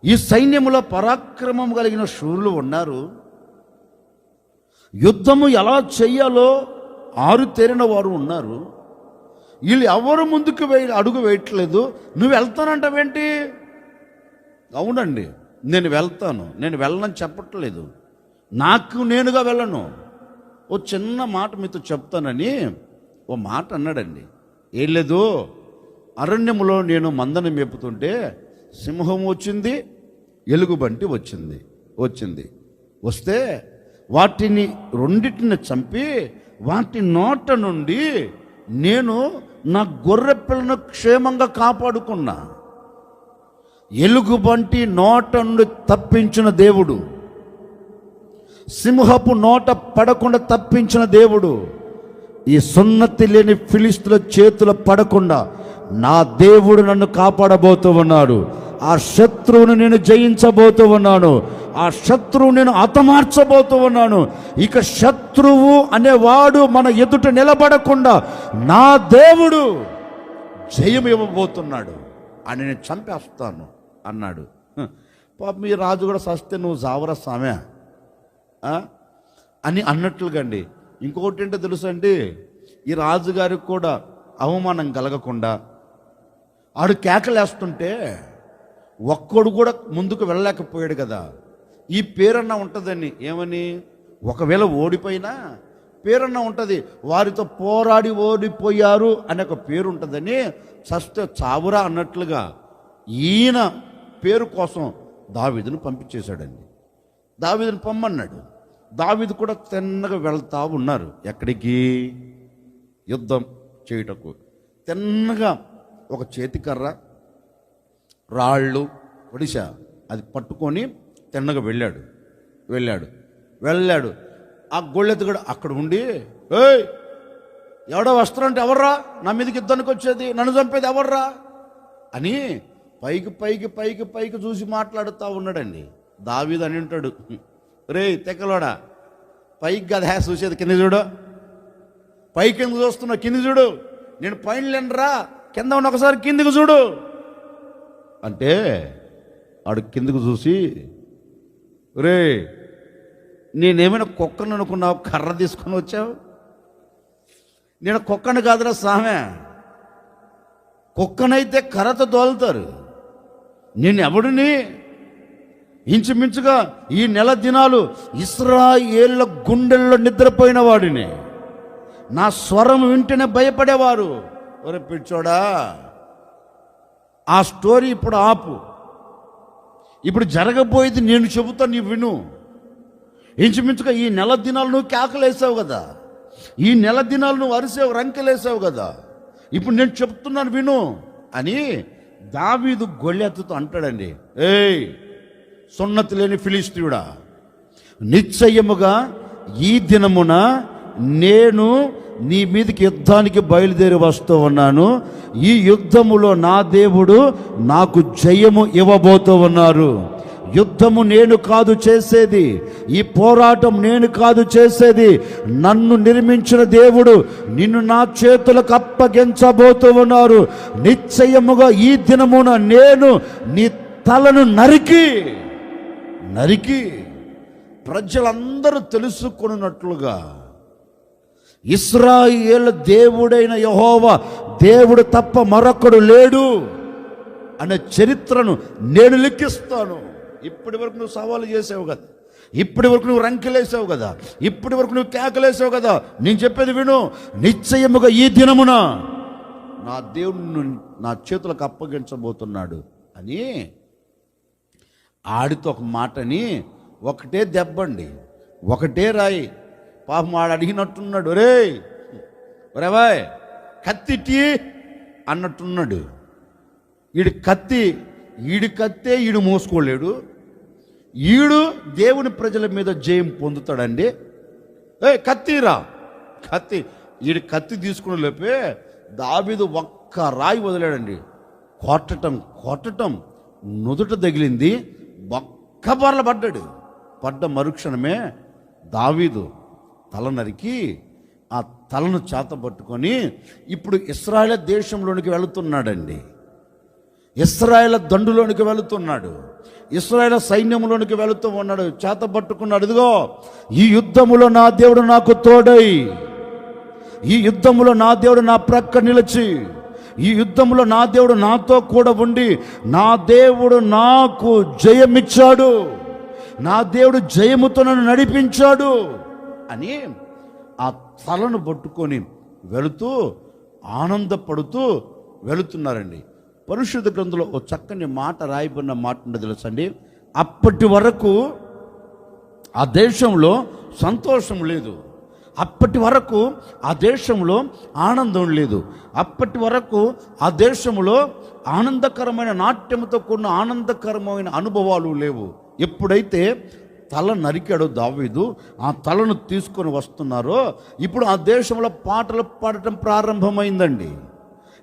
ఈ సైన్యములో పరాక్రమం కలిగిన శూరులు ఉన్నారు, యుద్ధము ఎలా చెయ్యాలో ఆరుతేరిన వారు ఉన్నారు. వీళ్ళు ఎవరు ముందుకు అడుగు వేయట్లేదు. నువ్వు వెళ్తానంటావేంటి? అవునండి, నేను వెళ్తాను, నేను వెళ్ళనని చెప్పట్లేదు, నాకు నేనుగా వెళ్ళను. ఓ చిన్న మాట మీతో చెప్తానని ఓ మాట అన్నాడండి. ఏం లేదు, అరణ్యములో నేను మందను మేపుతుంటే సింహం వచ్చింది, ఎలుగుబంటి వచ్చింది. వస్తే వాటిని రెండింటిని చంపి వాటి నోట నుండి నేను నా గొర్రె పిల్లను క్షేమంగా కాపాడుకున్నా. ఎలుగుబంటి నోట నుండి తప్పించిన దేవుడు, సింహపు నోట పడకుండా తప్పించిన దేవుడు, ఈ సున్నతి లేని ఫిలిష్తుల చేతుల పడకుండా నా దేవుడు నన్ను కాపాడబోతూ ఉన్నాడు. ఆ శత్రువును నేను జయించబోతూ ఉన్నాను. ఆ శత్రువు నేను హతమార్చబోతూ ఉన్నాను. ఇక శత్రువు అనేవాడు మన ఎదుట నిలబడకుండా నా దేవుడు జయం ఇవ్వబోతున్నాడు అని నేను చంపేస్తాను అన్నాడు. పాప మీ రాజు కూడా సస్తే నువ్వు జావరా సామె అని అన్నట్లుగా అండి. ఇంకొకటి ఏంటో తెలుసు అండి, ఈ రాజుగారికి కూడా అవమానం కలగకుండా ఆడు కేకలేస్తుంటే ఒక్కడు కూడా ముందుకు వెళ్ళలేకపోయాడు కదా. ఈ పేరన్నా ఉంటుందని, ఏమని, ఒకవేళ ఓడిపోయినా పేరన్నా ఉంటుంది, వారితో పోరాడి ఓడిపోయారు అనే ఒక పేరు ఉంటుందని, సస్తే చావురా అన్నట్లుగా ఈయన పేరు కోసం దావీదును పంపించేశాడండి. దావీదును పొమ్మన్నాడు. దావీదు కూడా తిన్నగా వెళ్తా ఉన్నారు. ఎక్కడికి? యుద్ధం చేయుటకు. తిన్నగా ఒక చేతికర్ర, రాళ్ళు, ఒడిశా అది పట్టుకొని తిన్నగా వెళ్ళాడు. ఆ గొళ్ళెత్తుగడు అక్కడ ఉండి, ఏయ్ ఎవడో వస్తారంటే ఎవర్రా నా మీదకి యుద్ధానికి వచ్చేది, నన్ను చంపేది ఎవర్రా అని పైకి చూసి మాట్లాడుతూ ఉన్నాడండి. దావీదు అని ఉంటాడు, రే తెక్కలోడా పైకి కదా చూసేది, కింద చూడు, పైకి ఎందుకు చూస్తున్నావు, కింద చూడు, నేను పైన లేనరా, కింద ఉన్న ఒకసారి కిందికి చూడు అంటే ఆడు కిందకు చూసి, రే నేనేమైనా కుక్కను అనుకున్నావు, కర్ర తీసుకొని వచ్చావు? నేను కుక్కను కాదురా సామె, కుక్కనైతే కర్రతో దోలుతారు, నేను ఎవడిని? ఇంచుమించుగా ఈ నెల దినాలు ఇశ్రాయేళ్ల గుండెల్లో నిద్రపోయిన వాడిని, నా స్వరం వింటేనే భయపడేవారు. ఒరే పిచ్చోడా, ఆ స్టోరీ ఇప్పుడు ఆపు, ఇప్పుడు జరగబోయేది నేను చెబుతా, నీ విను. ఇంచుమించుగా ఈ నెల దినాలు నువ్వు కేకలేసావు కదా, ఈ నెల దినాలు నువ్వు అరిసావు, రంకెలేసావు కదా, ఇప్పుడు నేను చెప్తున్నాను విను అని దావీదు గొళ్ళెత్తుతో అంటాడండి. ఏయ్ సున్నతి లేని ఫిలిష్తీయుడా, నిశ్చయముగా ఈ దినమున నేను నీ మీదకి యుద్ధానికి బయలుదేరి వస్తూ ఉన్నాను. ఈ యుద్ధములో నా దేవుడు నాకు జయము ఇవ్వబోతూ ఉన్నారు. యుద్ధము నేను కాదు చేసేది, ఈ పోరాటం నేను కాదు చేసేది, నన్ను నిర్మించిన దేవుడు నిన్ను నా చేతులకు అప్పగించబోతూ ఉన్నారు. నిశ్చయముగా ఈ దినమున నేను నీ తలను నరికి ప్రజలందరూ తెలుసుకొనున్నట్లుగా ఇశ్రాయేలు దేవుడైన యెహోవా దేవుడు తప్ప మరొకడు లేడు అనే చరిత్రను నేను లిఖిస్తాను. ఇప్పటి వరకు నువ్వు సవాలు చేసావు కదా, ఇప్పటి వరకు నువ్వు రంకెలేసావు కదా, ఇప్పటి వరకు నువ్వు కేకలేసావు కదా, నేను చెప్పేది విను. నిశ్చయముగా ఈ దినమున నా దేవుడు నా చేతులకు అప్పగించబోతున్నాడు అని ఆడితో ఒక మాటని, ఒకటే దెబ్బండి, ఒకటే రాయి. పాపం ఆడు అడిగినట్టున్నాడు, ఒరేవాయ్ కత్తిటి అన్నట్టున్నాడు. ఈడి కత్తే ఈడు మోసుకోలేడు, ఈడు దేవుని ప్రజల మీద జయం పొందుతాడండి. కత్తిరా కత్తి, ఈడు కత్తి తీసుకుని లేపే దావీదు ఒక్క రాయి వదిలాడండి. కొట్టటం నుదుట తగిలింది, బొక్కబర్ల పడ్డ మరుక్షణమే దావీదు తల నరికి ఆ తలను చేత పట్టుకొని ఇప్పుడు ఇశ్రాయేలు దేశంలోనికి వెళుతున్నాడండి. ఇశ్రాయేలు దండులోనికి వెళుతున్నాడు, ఇశ్రాయేలు సైన్యంలోనికి వెళుతూ ఉన్నాడు. చేత పట్టుకున్నాడు, ఇదిగో ఈ యుద్ధములో నా దేవుడు నాకు తోడై, ఈ యుద్ధములో నా దేవుడు నా ప్రక్క నిలిచి, ఈ యుద్ధంలో నా దేవుడు నాతో కూడా ఉండి, నా దేవుడు నాకు జయమిచ్చాడు, నా దేవుడు జయముతో నన్ను నడిపించాడు అని ఆ తలను పట్టుకొని వెళుతూ ఆనందపడుతూ వెళుతున్నారండి. పరిశుద్ధ గ్రంథంలో ఒక చక్కని మాట రాయబడిన మాట ఉండదు తెలుసండి. అప్పటి వరకు ఆ దేశంలో సంతోషం లేదు, అప్పటి వరకు ఆ దేశంలో ఆనందం లేదు, అప్పటి వరకు ఆ దేశంలో ఆనందకరమైన నాట్యంతో కూడిన ఆనందకరమైన అనుభవాలు లేవు. ఎప్పుడైతే తల నరికాడో దావీదు, ఆ తలను తీసుకొని వస్తున్నారో ఇప్పుడు ఆ దేశంలో పాటలు పాడటం ప్రారంభమైందండి.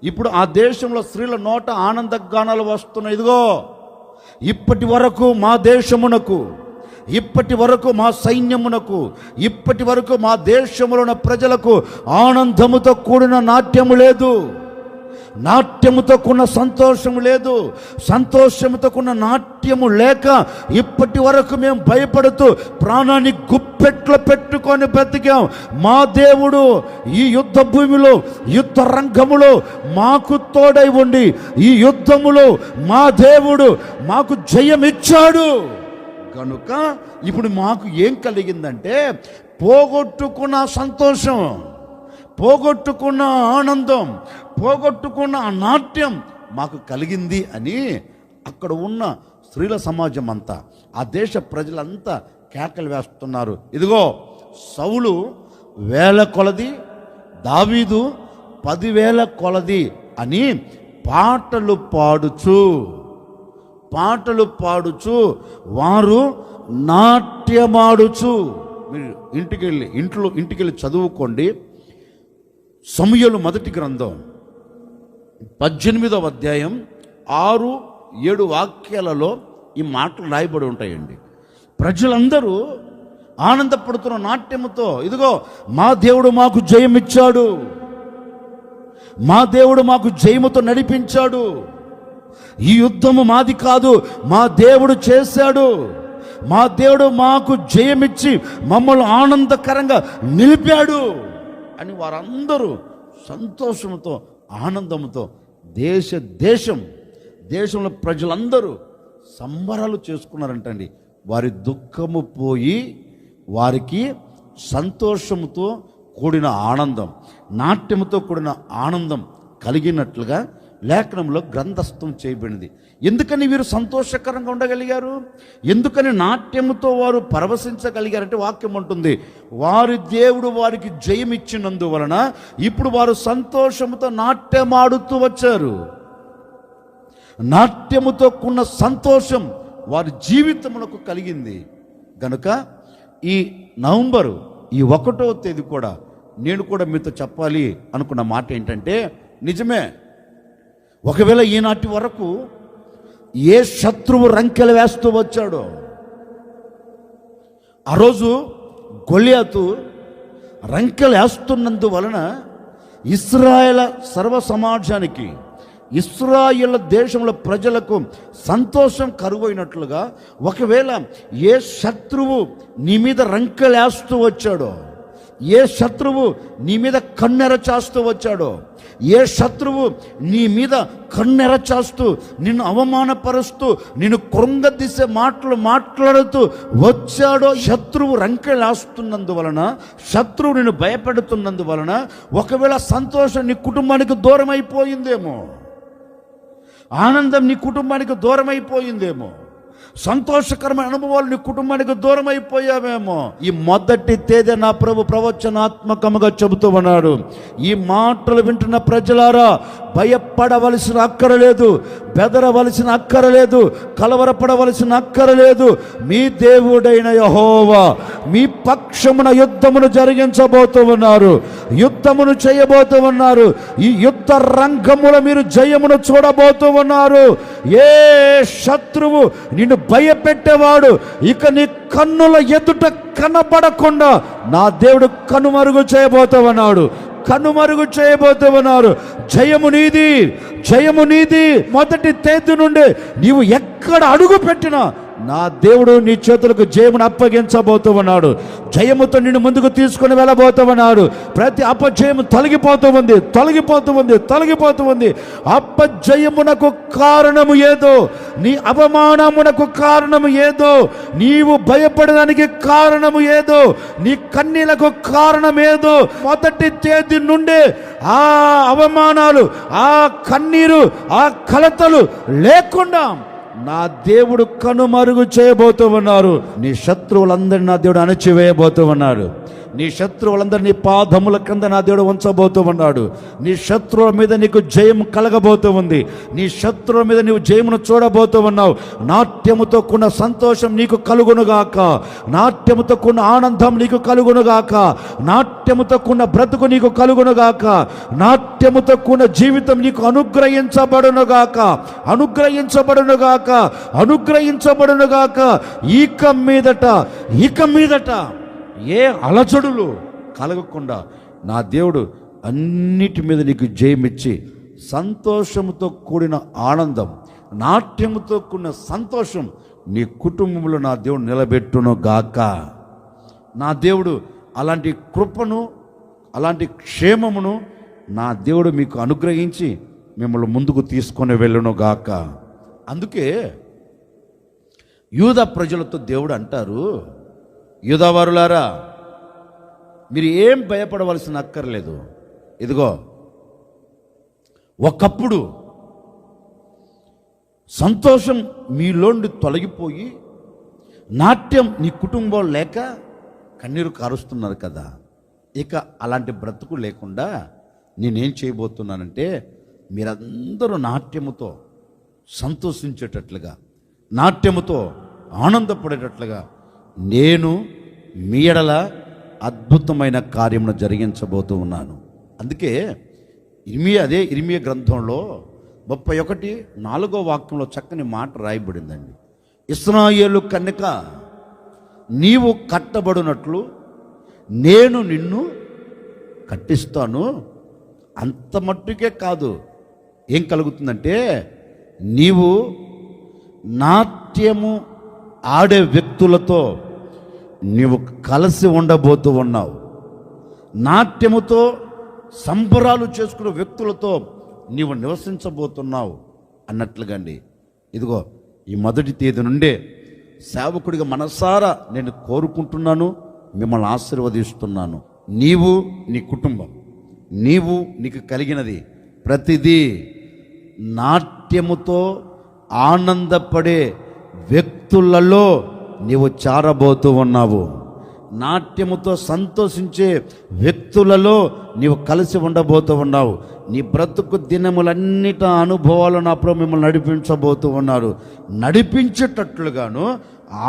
ఇప్పుడు ఆ దేశంలో స్త్రీల నోట ఆనంద గానాలు వస్తున్నాయి. ఇదిగో ఇప్పటి వరకు మా దేశమునకు, ఇప్పటి వరకు మా సైన్యమునకు, ఇప్పటి వరకు మా దేశంలో ఉన్న ప్రజలకు ఆనందముతో కూడిన నాట్యము లేదు, నాట్యముతో కూడిన సంతోషము లేదు, సంతోషముతో కూడిన నాట్యము లేక ఇప్పటి వరకు మేము భయపడుతూ ప్రాణాన్ని గుప్పెట్లో పెట్టుకొని బ్రతికాం. మా దేవుడు ఈ యుద్ధ భూమిలో, యుద్ధ రంగములో మాకు తోడై ఉండి ఈ యుద్ధములో మా దేవుడు మాకు జయమిచ్చాడు కనుక ఇప్పుడు మాకు ఏం కలిగిందంటే పోగొట్టుకున్న సంతోషం, పోగొట్టుకున్న ఆనందం, పోగొట్టుకున్న ఆ నాట్యం మాకు కలిగింది అని అక్కడ ఉన్న స్త్రీల సమాజం అంతా, ఆ దేశ ప్రజలంతా కేకలు వేస్తున్నారు. ఇదిగో సౌలు 1000 కొలది, దావీదు 10,000 కొలది అని పాటలు పాడుచు వారు నాట్యమాడుచు. మీరు ఇంటికెళ్ళి చదువుకోండి. సమూయేలు మొదటి గ్రంథం 18వ అధ్యాయం 6-7 వాక్యాలలో ఈ మాటలు రాయబడి ఉంటాయండి. ప్రజలందరూ ఆనందపడుతున్న నాట్యముతో, ఇదిగో మా దేవుడు మాకు జయమిచ్చాడు, మా దేవుడు మాకు జయముతో నడిపించాడు, ఈ యుద్ధము మాది కాదు, మా దేవుడు చేశాడు, మా దేవుడు మాకు జయమిచ్చి మమ్మల్ని ఆనందకరంగా నిలిపాడు అని వారందరూ సంతోషంతో ఆనందంతో దేశంలో ప్రజలందరూ సంబరాలు చేసుకున్నారంటండి. వారి దుఃఖము పోయి వారికి సంతోషముతో కూడిన ఆనందం, నాట్యముతో కూడిన ఆనందం కలిగినట్లుగా లేఖనంలో గ్రంథస్థం చేయబడింది. ఎందుకని వీరు సంతోషకరంగా ఉండగలిగారు, ఎందుకని నాట్యముతో వారు పరవశించగలిగారంటే వాక్యం ఉంటుంది, వారి దేవుడు వారికి జయమిచ్చినందువలన ఇప్పుడు వారు సంతోషముతో నాట్యమాడుతూ వచ్చారు. నాట్యముతో కూడిన సంతోషం వారి జీవితమునకు కలిగింది గనుక ఈ నవంబరు ఈ 1వ తేదీ కూడా నేను కూడా మీతో చెప్పాలి అనుకున్న మాట ఏంటంటే, నిజమే, ఒకవేళ ఈనాటి వరకు ఏ శత్రువు రంకెలు వేస్తూ వచ్చాడో, ఆ రోజు గొల్యాతు రంకెలు వేస్తున్నందువలన ఇశ్రాయేల్ సర్వ సమాజానికి, ఇశ్రాయేల్ దేశంలో ప్రజలకు సంతోషం కరువైనట్లుగా ఒకవేళ ఏ శత్రువు నీ మీద రంకెలు వేస్తూ వచ్చాడో, ఏ శత్రువు నీ మీద కన్నెర చేస్తూ వచ్చాడో, ఏ శత్రువు నీ మీద కన్నెర చేస్తూ నిన్ను అవమానపరుస్తూ నిన్ను కృంగదీసే మాటలు మాట్లాడుతూ వచ్చాడో, శత్రువు రంకెలేస్తున్నందువలన, శత్రువు నిన్ను భయపెడుతున్నందువలన ఒకవేళ సంతోషం నీ కుటుంబానికి దూరం అయిపోయిందేమో, ఆనందం నీ కుటుంబానికి దూరం అయిపోయిందేమో, సంతోషకరమైన అనుభవాలు నీ కుటుంబానికి దూరం అయిపోయావేమో. ఈ మొదటి తేదీ నా ప్రభు ప్రవచనాత్మకముగా చెబుతూ ఉన్నాడు, ఈ మాటలు వింటున్న ప్రజలారా భయపడవలసిన అక్కరలేదు, బెదరవలసిన అక్కరలేదు, కలవరపడవలసిన అక్కరలేదు. మీ దేవుడైన యెహోవా మీ పక్షమున యుద్ధమును జరిగించబోతూ ఉన్నారు, యుద్ధమును చేయబోతూ ఉన్నారు. ఈ యుద్ధ రంగములో మీరు జయమును చూడబోతూ ఉన్నారు. ఏ శత్రువు నిన్ను భయపెట్టేవాడు ఇక నీ కన్నుల ఎదుట కనబడకుండా నా దేవుడు కనుమరుగు చేయబోతూ ఉన్నాడు. కనుమరుగు చేయబోతూ ఉన్నారు. జయము నీది, జయము నీది. మొదటి తేదీ నుండి నీవు ఎక్కడ అడుగు పెట్టినా నా దేవుడు నీ చేతులకు జయమును అప్పగించబోతూ ఉన్నాడు. జయముతో నిన్ను ముందుకు తీసుకుని వెళ్ళబోతూ ఉన్నాడు. ప్రతి అపజయము తొలగిపోతూ ఉంది, తొలగిపోతూ ఉంది, తొలగిపోతూ ఉంది. అపజయమునకు కారణము ఏదో, నీ అవమానమునకు కారణము ఏదో, నీవు భయపడడానికి కారణము ఏదో, నీ కన్నీలకు కారణం ఏదో, మొదటి తేదీ నుండి ఆ అవమానాలు, ఆ కన్నీరు, ఆ కలతలు లేకుండా నా దేవుడు కనుమరుగు చేయబోతూ ఉన్నారు. నీ శత్రువులందరినీ నా దేవుడు అణచివేయబోతూ ఉన్నాడు. నీ శత్రువులందరినీ పాదముల కింద నా దేవుడు ఉంచబోతూ ఉన్నాడు. నీ శత్రువుల మీద నీకు జయం కలగబోతూ ఉంది. నీ శత్రువుల మీద నీవు జయమును చూడబోతూ ఉన్నావు. నాట్యముతో కూడిన సంతోషం నీకు కలుగునుగాక, నాట్యముతో కూడిన ఆనందం నీకు కలుగునుగాక, నాట్యముతో కూడిన బ్రతుకు నీకు కలుగునుగాక, నాట్యముతో కూడిన జీవితం నీకు అనుగ్రహించబడునుగాక, అనుగ్రహించబడునుగాక, అనుగ్రహించబడునుగాక. ఇక మీదట ఏ అలజడులు కలగకుండా నా దేవుడు అన్నిటి మీద నీకు జయమిచ్చి సంతోషముతో కూడిన ఆనందం, నాట్యముతో కూడిన సంతోషం నీ కుటుంబంలో నా దేవుడు నిలబెట్టును గాక. నా దేవుడు అలాంటి కృపను, అలాంటి క్షేమమును నా దేవుడు మీకు అనుగ్రహించి మిమ్మల్ని ముందుకు తీసుకొని వెళ్ళును గాక. అందుకే యూదా ప్రజలతో దేవుడు అంటారు, యూదావారులారా మీరు ఏం భయపడవలసిన అక్కర్లేదు. ఇదిగో ఒకప్పుడు సంతోషం మీలోండి తొలగిపోయి నాట్యం నీ కుటుంబం లేక కన్నీరు కారుస్తున్నారు కదా, ఇక అలాంటి బ్రతుకు లేకుండా నేనేం చేయబోతున్నానంటే మీరందరూ నాట్యముతో సంతోషించేటట్లుగా, నాట్యముతో ఆనందపడేటట్లుగా నేను మీ ఎడల అద్భుతమైన కార్యమును జరిగించబోతూ ఉన్నాను. అందుకే ఇర్మియా గ్రంథంలో 31:4 వాక్యంలో చక్కని మాట రాయబడిందండి. ఇశ్రాయేలు కన్యక, నీవు కట్టబడినట్లు నేను నిన్ను కట్టిస్తాను. అంత మట్టుకే కాదు, ఏం కలుగుతుందంటే నీవు నాట్యము ఆడే వ్యక్తులతో నీవు కలిసి ఉండబోతూ ఉన్నావు. నాట్యముతో సంబరాలు చేసుకునే వ్యక్తులతో నీవు నివసించబోతున్నావు అన్నట్లుగా అండి. ఇదిగో ఈ మొదటి తేదీ నుండే సేవకుడిగా మనసారా నేను కోరుకుంటున్నాను, మిమ్మల్ని ఆశీర్వదిస్తున్నాను. నీవు, నీ కుటుంబం, నీకు కలిగినది ప్రతిదీ నాట్యముతో ఆనందపడే వ్యక్తులలో నీవు చారబోతూ ఉన్నావు. నాట్యముతో సంతోషించే వ్యక్తులలో నీవు కలిసి ఉండబోతూ ఉన్నావు. నీ బ్రతుకు దినములన్నిట అనుభవాలు నాప్పుడు మిమ్మల్ని నడిపించబోతూ ఉన్నారు. నడిపించేటట్లుగాను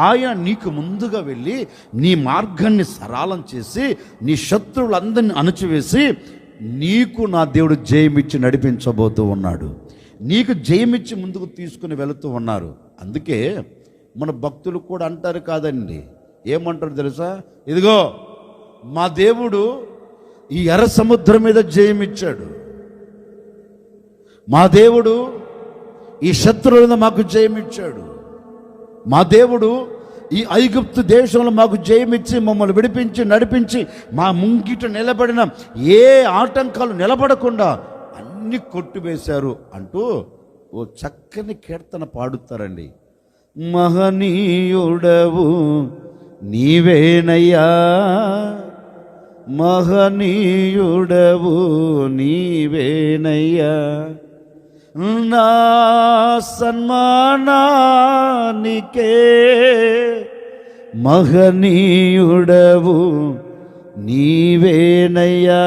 ఆయన నీకు ముందుగా వెళ్ళి నీ మార్గాన్ని సరళం చేసి నీ శత్రువులందరినీ అణచివేసి నీకు నా దేవుడు జయమిచ్చి నడిపించబోతూ ఉన్నాడు. నీకు జయమిచ్చి ముందుకు తీసుకుని వెళుతూ ఉన్నారు. అందుకే మన భక్తులు కూడా అంటారు కాదండి, ఏమంటారు తెలుసా? ఇదిగో మా దేవుడు ఈ ఎర్ర సముద్రం మీద జయమిచ్చాడు, మా దేవుడు ఈ శత్రువుల మీద మాకు జయమిచ్చాడు, మా దేవుడు ఈ ఐగుప్తు దేశంలో మాకు జయమిచ్చి మమ్మల్ని విడిపించి నడిపించి మా ముంగిట నిలబడిన ఏ ఆటంకాలు నిలబడకుండా అన్ని కొట్టివేశారు అంటూ ఓ చక్కని కీర్తన పాడుతారండి. మహనీయుడవు నీవేనయ్యా, మహనీయుడవు నీవేనయ్యా, నా సన్మానానికే మహనీయుడవు నీవేనయ్యా,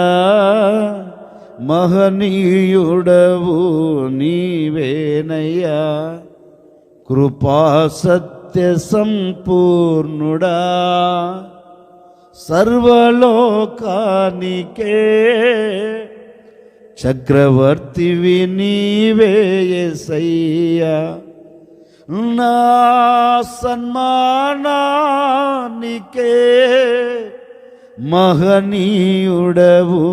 మహనీయుడవు నీవేనయ్యా, కృపా సత్య సంపూర్ణుడా, సర్వలోకానికే చక్రవర్తివి నీవే యేసయ్యా, నా సన్మానానికే మహనీయుడవు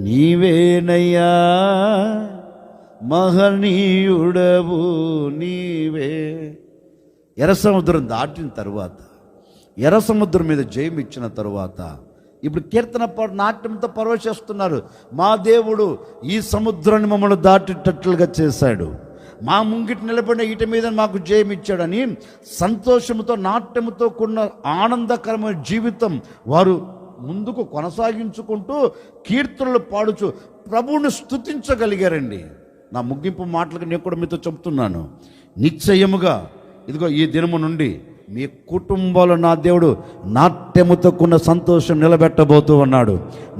నీవేనయ్యా, మహనీయుడవు నీవే. ఎర్ర సముద్రం దాటిన తరువాత, ఎర్ర సముద్రం మీద జయం ఇచ్చిన తరువాత ఇప్పుడు కీర్తన నాట్యంతో పరవశిస్తున్నారు. మా దేవుడు ఈ సముద్రాన్ని మమ్మల్ని దాటేటట్లుగా చేశాడు, మా ముంగిటి నిలబడిన ఈట మీద మాకు జయం ఇచ్చాడని సంతోషంతో నాట్యంతో కూడిన ఆనందకరమైన జీవితం వారు ముందుకు కొనసాగించుకుంటూ కీర్తనలు పాడుచు ప్రభువుని స్తుతించగలిగారండి. నా ముగింపు మాటలకు నేను కూడా మీతో చెప్తున్నాను, నిశ్చయముగా ఇదిగో ఈ దినము నుండి మీ కుటుంబంలో నా దేవుడు నాట్యముతో కూడిన సంతోషం నిలబెట్టబోతూ ఉన్నాడు.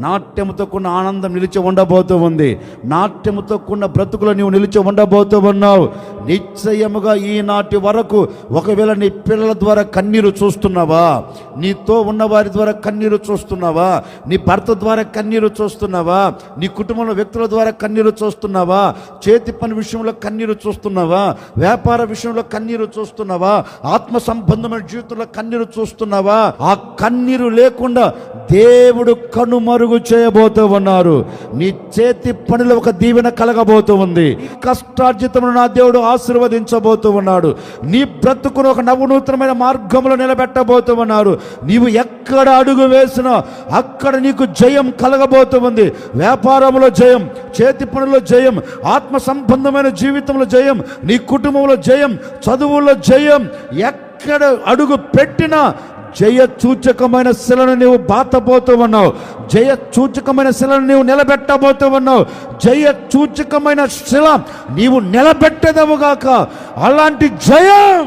నాట్యముతో కూడిన ఆనందం నిలిచి ఉండబోతూ ఉంది. నాట్యముతో కూడిన బ్రతుకులు నీవు నిలిచి ఉండబోతూ ఉన్నావు. నిశ్చయముగా ఈనాటి వరకు ఒకవేళ నీ పిల్లల ద్వారా కన్నీరు చూస్తున్నావా, నీతో ఉన్న వారి ద్వారా కన్నీరు చూస్తున్నావా, నీ భర్త ద్వారా కన్నీరు చూస్తున్నావా, నీ కుటుంబంలో వ్యక్తుల ద్వారా కన్నీరు చూస్తున్నావా, చేతి పని విషయంలో కన్నీరు చూస్తున్నావా, వ్యాపార విషయంలో కన్నీరు చూస్తున్నావా, ఆత్మ సంబంధమైన జీవితంలో కన్నీరు చూస్తున్నావా, ఆ కన్నీరు లేకుండా దేవుడు కనుమరుగు చేయబోతూ ఉన్నారు. నీ చేతి పనిలో ఒక దీవెన కలగబోతూ ఉంది. కష్టార్జితమును నా దేవుడు ఆశీర్వదించబోతూ ఉన్నాడు. నీ బ్రతుకును ఒక నవనూతనమైన మార్గంలో నిలబెట్టబోతూ ఉన్నారు. నీవు ఎక్కడ అడుగు వేసినా అక్కడ నీకు జయం కలగబోతూ ఉంది. వ్యాపారంలో జయం, చేతి పనుల్లో జయం, ఆత్మ సంబంధమైన జీవితంలో జయం, నీ కుటుంబంలో జయం, చదువుల్లో జయం. ఎక్కడ అడుగు పెట్టినా జయ సూచకమైన శిలను నీవు బాతబోతూ ఉన్నావు. జయ సూచకమైన శిలను నీవు నిలబెట్టబోతూ ఉన్నావు. జయ సూచకమైన శిల నీవు నిలబెట్టదవుగాక. అలాంటి జయం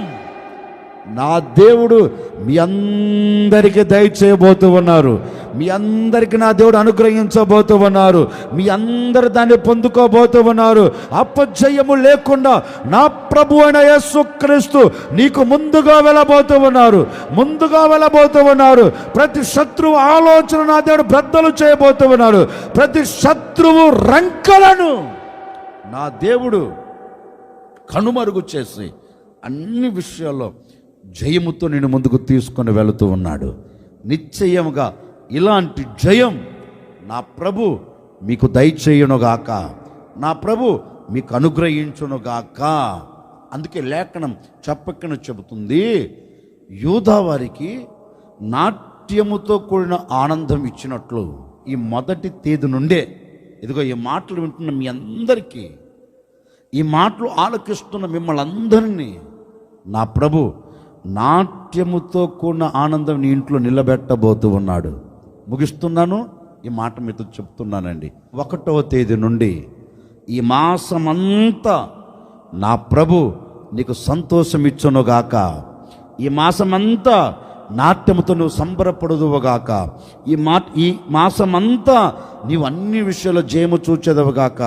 నా దేవుడు మీ అందరికీ దయచేయబోతూ ఉన్నారు. మీ అందరికీ నా దేవుడు అనుగ్రహించబోతూ ఉన్నారు. మీ అందరు దాన్ని పొందుకోబోతూ ఉన్నారు. అపజయము లేకుండా నా ప్రభు అయిన యేసుక్రీస్తు నీకు ముందుగా వెళ్ళబోతూ ఉన్నారు. ముందుగా వెళ్ళబోతూ ఉన్నారు. ప్రతి శత్రువు ఆలోచన నా దేవుడు బద్దలు చేయబోతూ ఉన్నారు. ప్రతి శత్రువు రంకలను నా దేవుడు కనుమరుగు చేసి అన్ని విషయాల్లో జయముతో నేను ముందుకు తీసుకొని వెళుతూ ఉన్నాడు. నిశ్చయముగా ఇలాంటి జయం నా ప్రభు మీకు దయచేయునుగాక, నా ప్రభు మీకు అనుగ్రహించునుగాక. అందుకే లేఖనం చెప్పకన చెబుతుంది, యూదా వారికి నాట్యముతో కూడిన ఆనందం ఇచ్చినట్లు ఈ మొదటి తేదీ నుండే, ఇదిగో ఈ మాటలు వింటున్న మీ అందరికీ, ఈ మాటలు ఆలకిస్తున్న మిమ్మల్ని అందరినీ నా ప్రభు నాట్యముతో కూడిన ఆనందం నీ ఇంట్లో నిలబెట్టబోతూ ఉన్నాడు. ముగిస్తున్నాను, ఈ మాట మీతో చెప్తున్నానండి. 1వ తేదీ నుండి ఈ మాసమంతా నా ప్రభు నీకు సంతోషం ఇచ్చునుగాక. ఈ మాసమంతా నాట్యముతో నువ్వు సంబరపడుదువుగాక. ఈ మాసమంతా నీవు అన్ని విషయాల్లో జయము చూచెదవుగాక.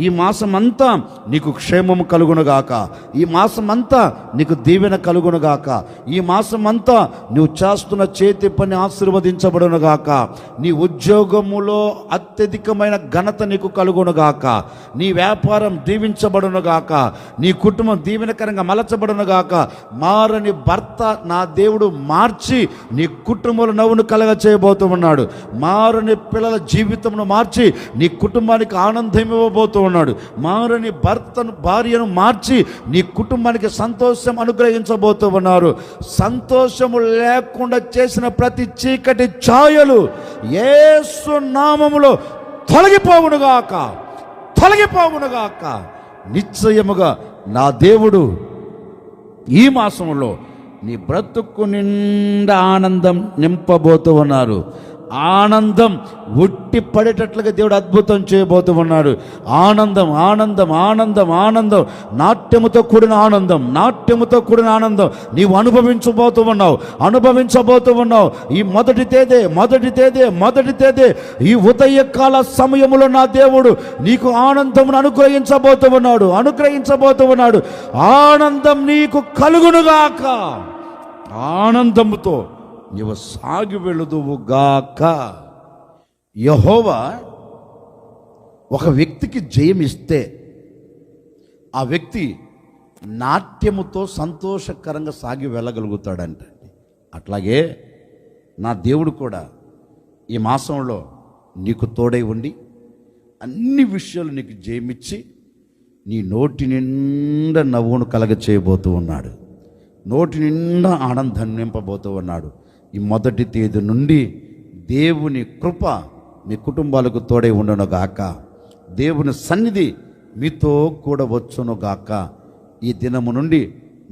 ఈ మాసమంతా నీకు క్షేమము కలుగునుగాక. ఈ మాసమంతా నీకు దీవెన కలుగునుగాక. ఈ మాసమంతా నువ్వు చేస్తున్న చేతి పని ఆశీర్వదించబడునుగాక. నీ ఉద్యోగములో అత్యధికమైన ఘనత నీకు కలుగునుగాక. నీ వ్యాపారం దీవించబడునుగాక. నీ కుటుంబం దీవెనకరంగా మలచబడునుగాక. మారని భర్త నా దేవుడు మార్చి నీ కుటుంబంలో నవ్వును కలగ చేయబోతూ ఉన్నాడు. మారని పిల్లల జీవితమును మార్చి నీ కుటుంబానికి ఆనందం ఇవ్వబోతూ ఉన్నాడు. మారని భార్యను మార్చి నీ కుటుంబానికి సంతోషం అనుగ్రహించబోతూ ఉన్నారు. సంతోషము లేకుండా చేసిన ప్రతి చీకటి ఛాయలు యేసు నామములో తొలగిపోవునుగాక, తొలగిపోవునుగాక. నిశ్చయముగా నా దేవుడు ఈ మాసంలో నీ బ్రతుకు నిండా ఆనందం నింపబోతూ ఉన్నారు. ఆనందం ఉట్టి పడేటట్లుగా దేవుడు అద్భుతం చేయబోతూ ఉన్నాడు. ఆనందం, ఆనందం, ఆనందం, ఆనందం, నాట్యముతో కూడిన ఆనందం, నాట్యముతో కూడిన ఆనందం నీవు అనుభవించబోతూ ఉన్నావు, అనుభవించబోతూ ఉన్నావు. ఈ మొదటి తేదీ ఈ ఉదయకాల సమయములో నా దేవుడు నీకు ఆనందమును అనుగ్రహించబోతూ ఉన్నాడు. ఆనందం నీకు కలుగునుగాక. ఆనందముతో నీవు సాగి వెళుదువుగాక. యెహోవా ఒక వ్యక్తికి జయం ఇస్తే ఆ వ్యక్తి నాట్యముతో సంతోషకరంగా సాగి వెళ్ళగలుగుతాడంట. అట్లాగే నా దేవుడు కూడా ఈ మాసంలో నీకు తోడై ఉండి అన్ని విషయాలు నీకు జయమిచ్చి నీ నోటి నిండా నవ్వును కలగ చేయబోతూ ఉన్నాడు. నోటి నిండా ఆనందాన్ని నింపబోతూ ఉన్నాడు. ఈ మొదటి తేదీ నుండి దేవుని కృప మీ కుటుంబాలకు తోడై ఉండను గాక. దేవుని సన్నిధి మీతో కూడా వచ్చును గాక. ఈ దినము నుండి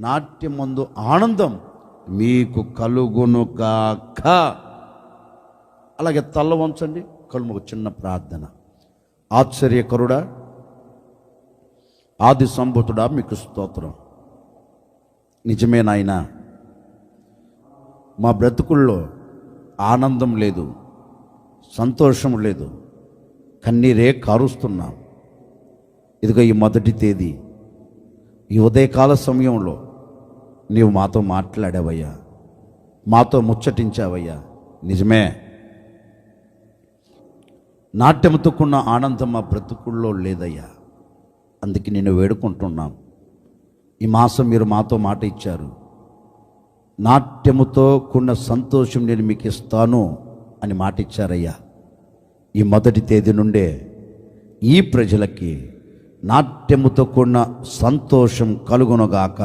నాట్యమందు ఆనందం మీకు కలుగును గాక. అలాగే తల్ల వంచండి, కళ్ళు ఒక చిన్న ప్రార్థన. ఆశ్చర్యకరుడా, ఆది సంభూతుడా, మీకు స్తోత్రం. నిజమే నాయనా, మా బ్రతుకుల్లో ఆనందం లేదు, సంతోషం లేదు, కన్నీరే కారుస్తున్నాం. ఇదిగో ఈ మొదటి తేదీ, ఈ ఉదయకాల సమయంలో నీవు మాతో మాట్లాడావయ్యా, మాతో ముచ్చటించావయ్యా. నిజమే, నాట్యముతో కూడిన ఆనందం మా బ్రతుకుల్లో లేదయ్యా. అందుకే నేను వేడుకుంటున్నాం, ఈ మాసం మీరు మాతో మాట ఇచ్చారు, నాట్యముతో కూడిన సంతోషం నేను మీకు ఇస్తాను అని మాట ఇచ్చారయ్యా. ఈ మొదటి తేదీ నుండే ఈ ప్రజలకి నాట్యముతో కూడిన సంతోషం కలుగునుగాక,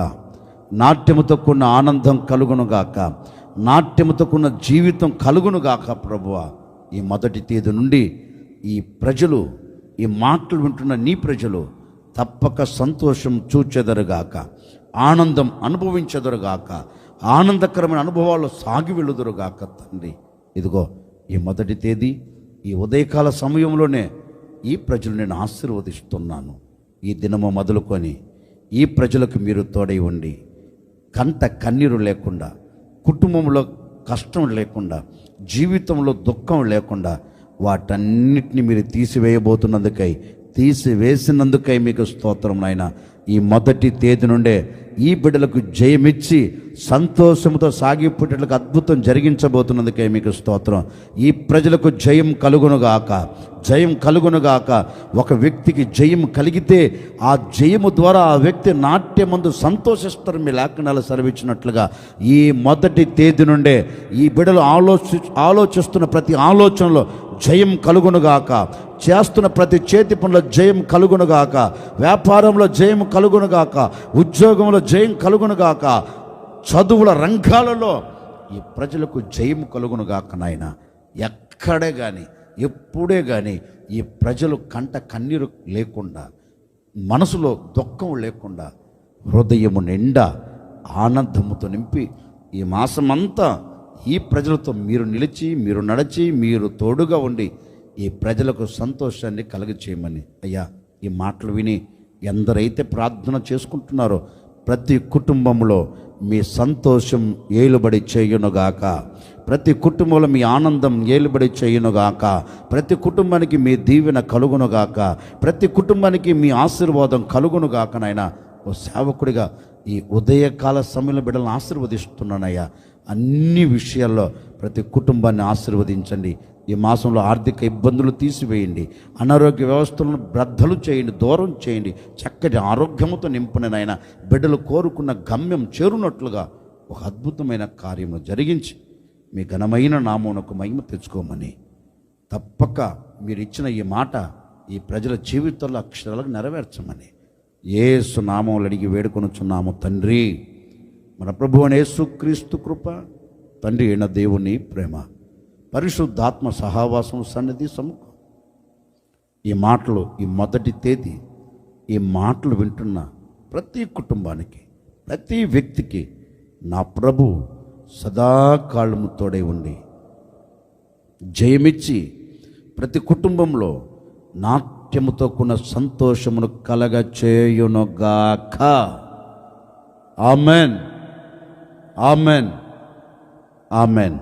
నాట్యముతో కూడిన ఆనందం కలుగునుగాక, నాట్యముతో కూడిన జీవితం కలుగునుగాక. ప్రభువా, ఈ మొదటి తేదీ నుండి ఈ ప్రజలు, ఈ మాటలు వింటున్న నీ ప్రజలు తప్పక సంతోషం చూచెదరుగాక, ఆనందం అనుభవించెదరుగాక, ఆనందకరమైన అనుభవాలు సాగి వెళ్ళుదురుగాక. తండ్రి, ఇదిగో ఈ మొదటి తేదీ, ఈ ఉదయకాల సమయంలోనే ఈ ప్రజలు నేను ఆశీర్వదిస్తున్నాను. ఈ దినము మొదలుకొని ఈ ప్రజలకు మీరు తోడై ఉండి, కంట కన్నీరు లేకుండా, కుటుంబంలో కష్టం లేకుండా, జీవితంలో దుఃఖం లేకుండా వాటన్నిటిని మీరు తీసివేసినందుకై మీకు స్తోత్రం నాయన. ఈ మొదటి తేదీ నుండే ఈ బిడ్డలకు జయమిచ్చి సంతోషంతో సాగిపోయేటట్లుగా అద్భుతం జరిగించబోతున్నందుకే మీకు స్తోత్రం. ఈ ప్రజలకు జయం కలుగునుగాక, జయం కలుగునుగాక. ఒక వ్యక్తికి జయం కలిగితే ఆ జయము ద్వారా ఆ వ్యక్తి నాట్యమందు సంతోషిస్తారు. మీ లేఖనాలు సెలవిచ్చినట్లుగా ఈ మొదటి తేదీ నుండే ఈ బిడ్డలు ఆలోచిస్తున్న ప్రతి ఆలోచనలో జయం కలుగునుగాక, చేస్తున్న ప్రతి చేతి పనుల జయం కలుగునుగాక, వ్యాపారంలో జయం కలుగునుగాక, ఉద్యోగంలో జయం కలుగునుగాక, చదువుల రంగాలలో ఈ ప్రజలకు జయం కలుగునుగాక. నాయన, ఎక్కడే కానీ ఎప్పుడే కానీ ఈ ప్రజలు కంట కన్నీరు లేకుండా, మనసులో దుఃఖం లేకుండా, హృదయము నిండా ఆనందముతో నింపి ఈ మాసమంతా ఈ ప్రజలతో మీరు నిలిచి, మీరు నడిచి, మీరు తోడుగా ఉండి ఈ ప్రజలకు సంతోషాన్ని కలుగచేయమని అయ్యా. ఈ మాటలు విని ఎందరైతే ప్రార్థన చేసుకుంటున్నారో ప్రతి కుటుంబంలో మీ సంతోషం ఏలుబడి చేయునుగాక, ప్రతి కుటుంబంలో మీ ఆనందం ఏలుబడి చేయునుగాక, ప్రతి కుటుంబానికి మీ దీవెన కలుగునుగాక, ప్రతి కుటుంబానికి మీ ఆశీర్వాదం కలుగునుగాక. నాయన, ఓ సేవకుడిగా ఈ ఉదయకాల సమయంలో బిడ్డలను ఆశీర్వదిస్తున్నానయ్యా. అన్ని విషయాల్లో ప్రతి కుటుంబాన్ని ఆశీర్వదించండి. ఈ మాసంలో ఆర్థిక ఇబ్బందులు తీసివేయండి, అనారోగ్య వ్యవస్థలను బ్రద్దలు చేయండి, దూరం చేయండి, చక్కటి ఆరోగ్యముతో నింపుని నాయన. బిడ్డలు కోరుకున్న గమ్యం చేరునట్లుగా ఒక అద్భుతమైన కార్యము జరిగించి మీ ఘనమైన నామమునకు మహిమ తెచ్చుకోమని, తప్పక మీరు ఇచ్చిన ఈ మాట ఈ ప్రజల జీవితాల్లో అక్షరాలకు నెరవేర్చమని యేసు నామములో అడిగి వేడుకొనుచున్నాము తండ్రి. మన ప్రభువైన యేసుక్రీస్తు కృప, తండ్రి అయిన దేవుని ప్రేమ, పరిశుద్ధాత్మ సహవాసం, సన్నిధి సముఖం, ఈ మాటలు, ఈ మొదటి తేదీ ఈ మాటలు వింటున్న ప్రతి కుటుంబానికి, ప్రతి వ్యక్తికి నా ప్రభు సదాకాలము తోడై ఉండి జయమిచ్చి ప్రతి కుటుంబంలో నాట్యముతో కూడిన సంతోషమును కలగ చేయునుగాక. Amen, amen, amen.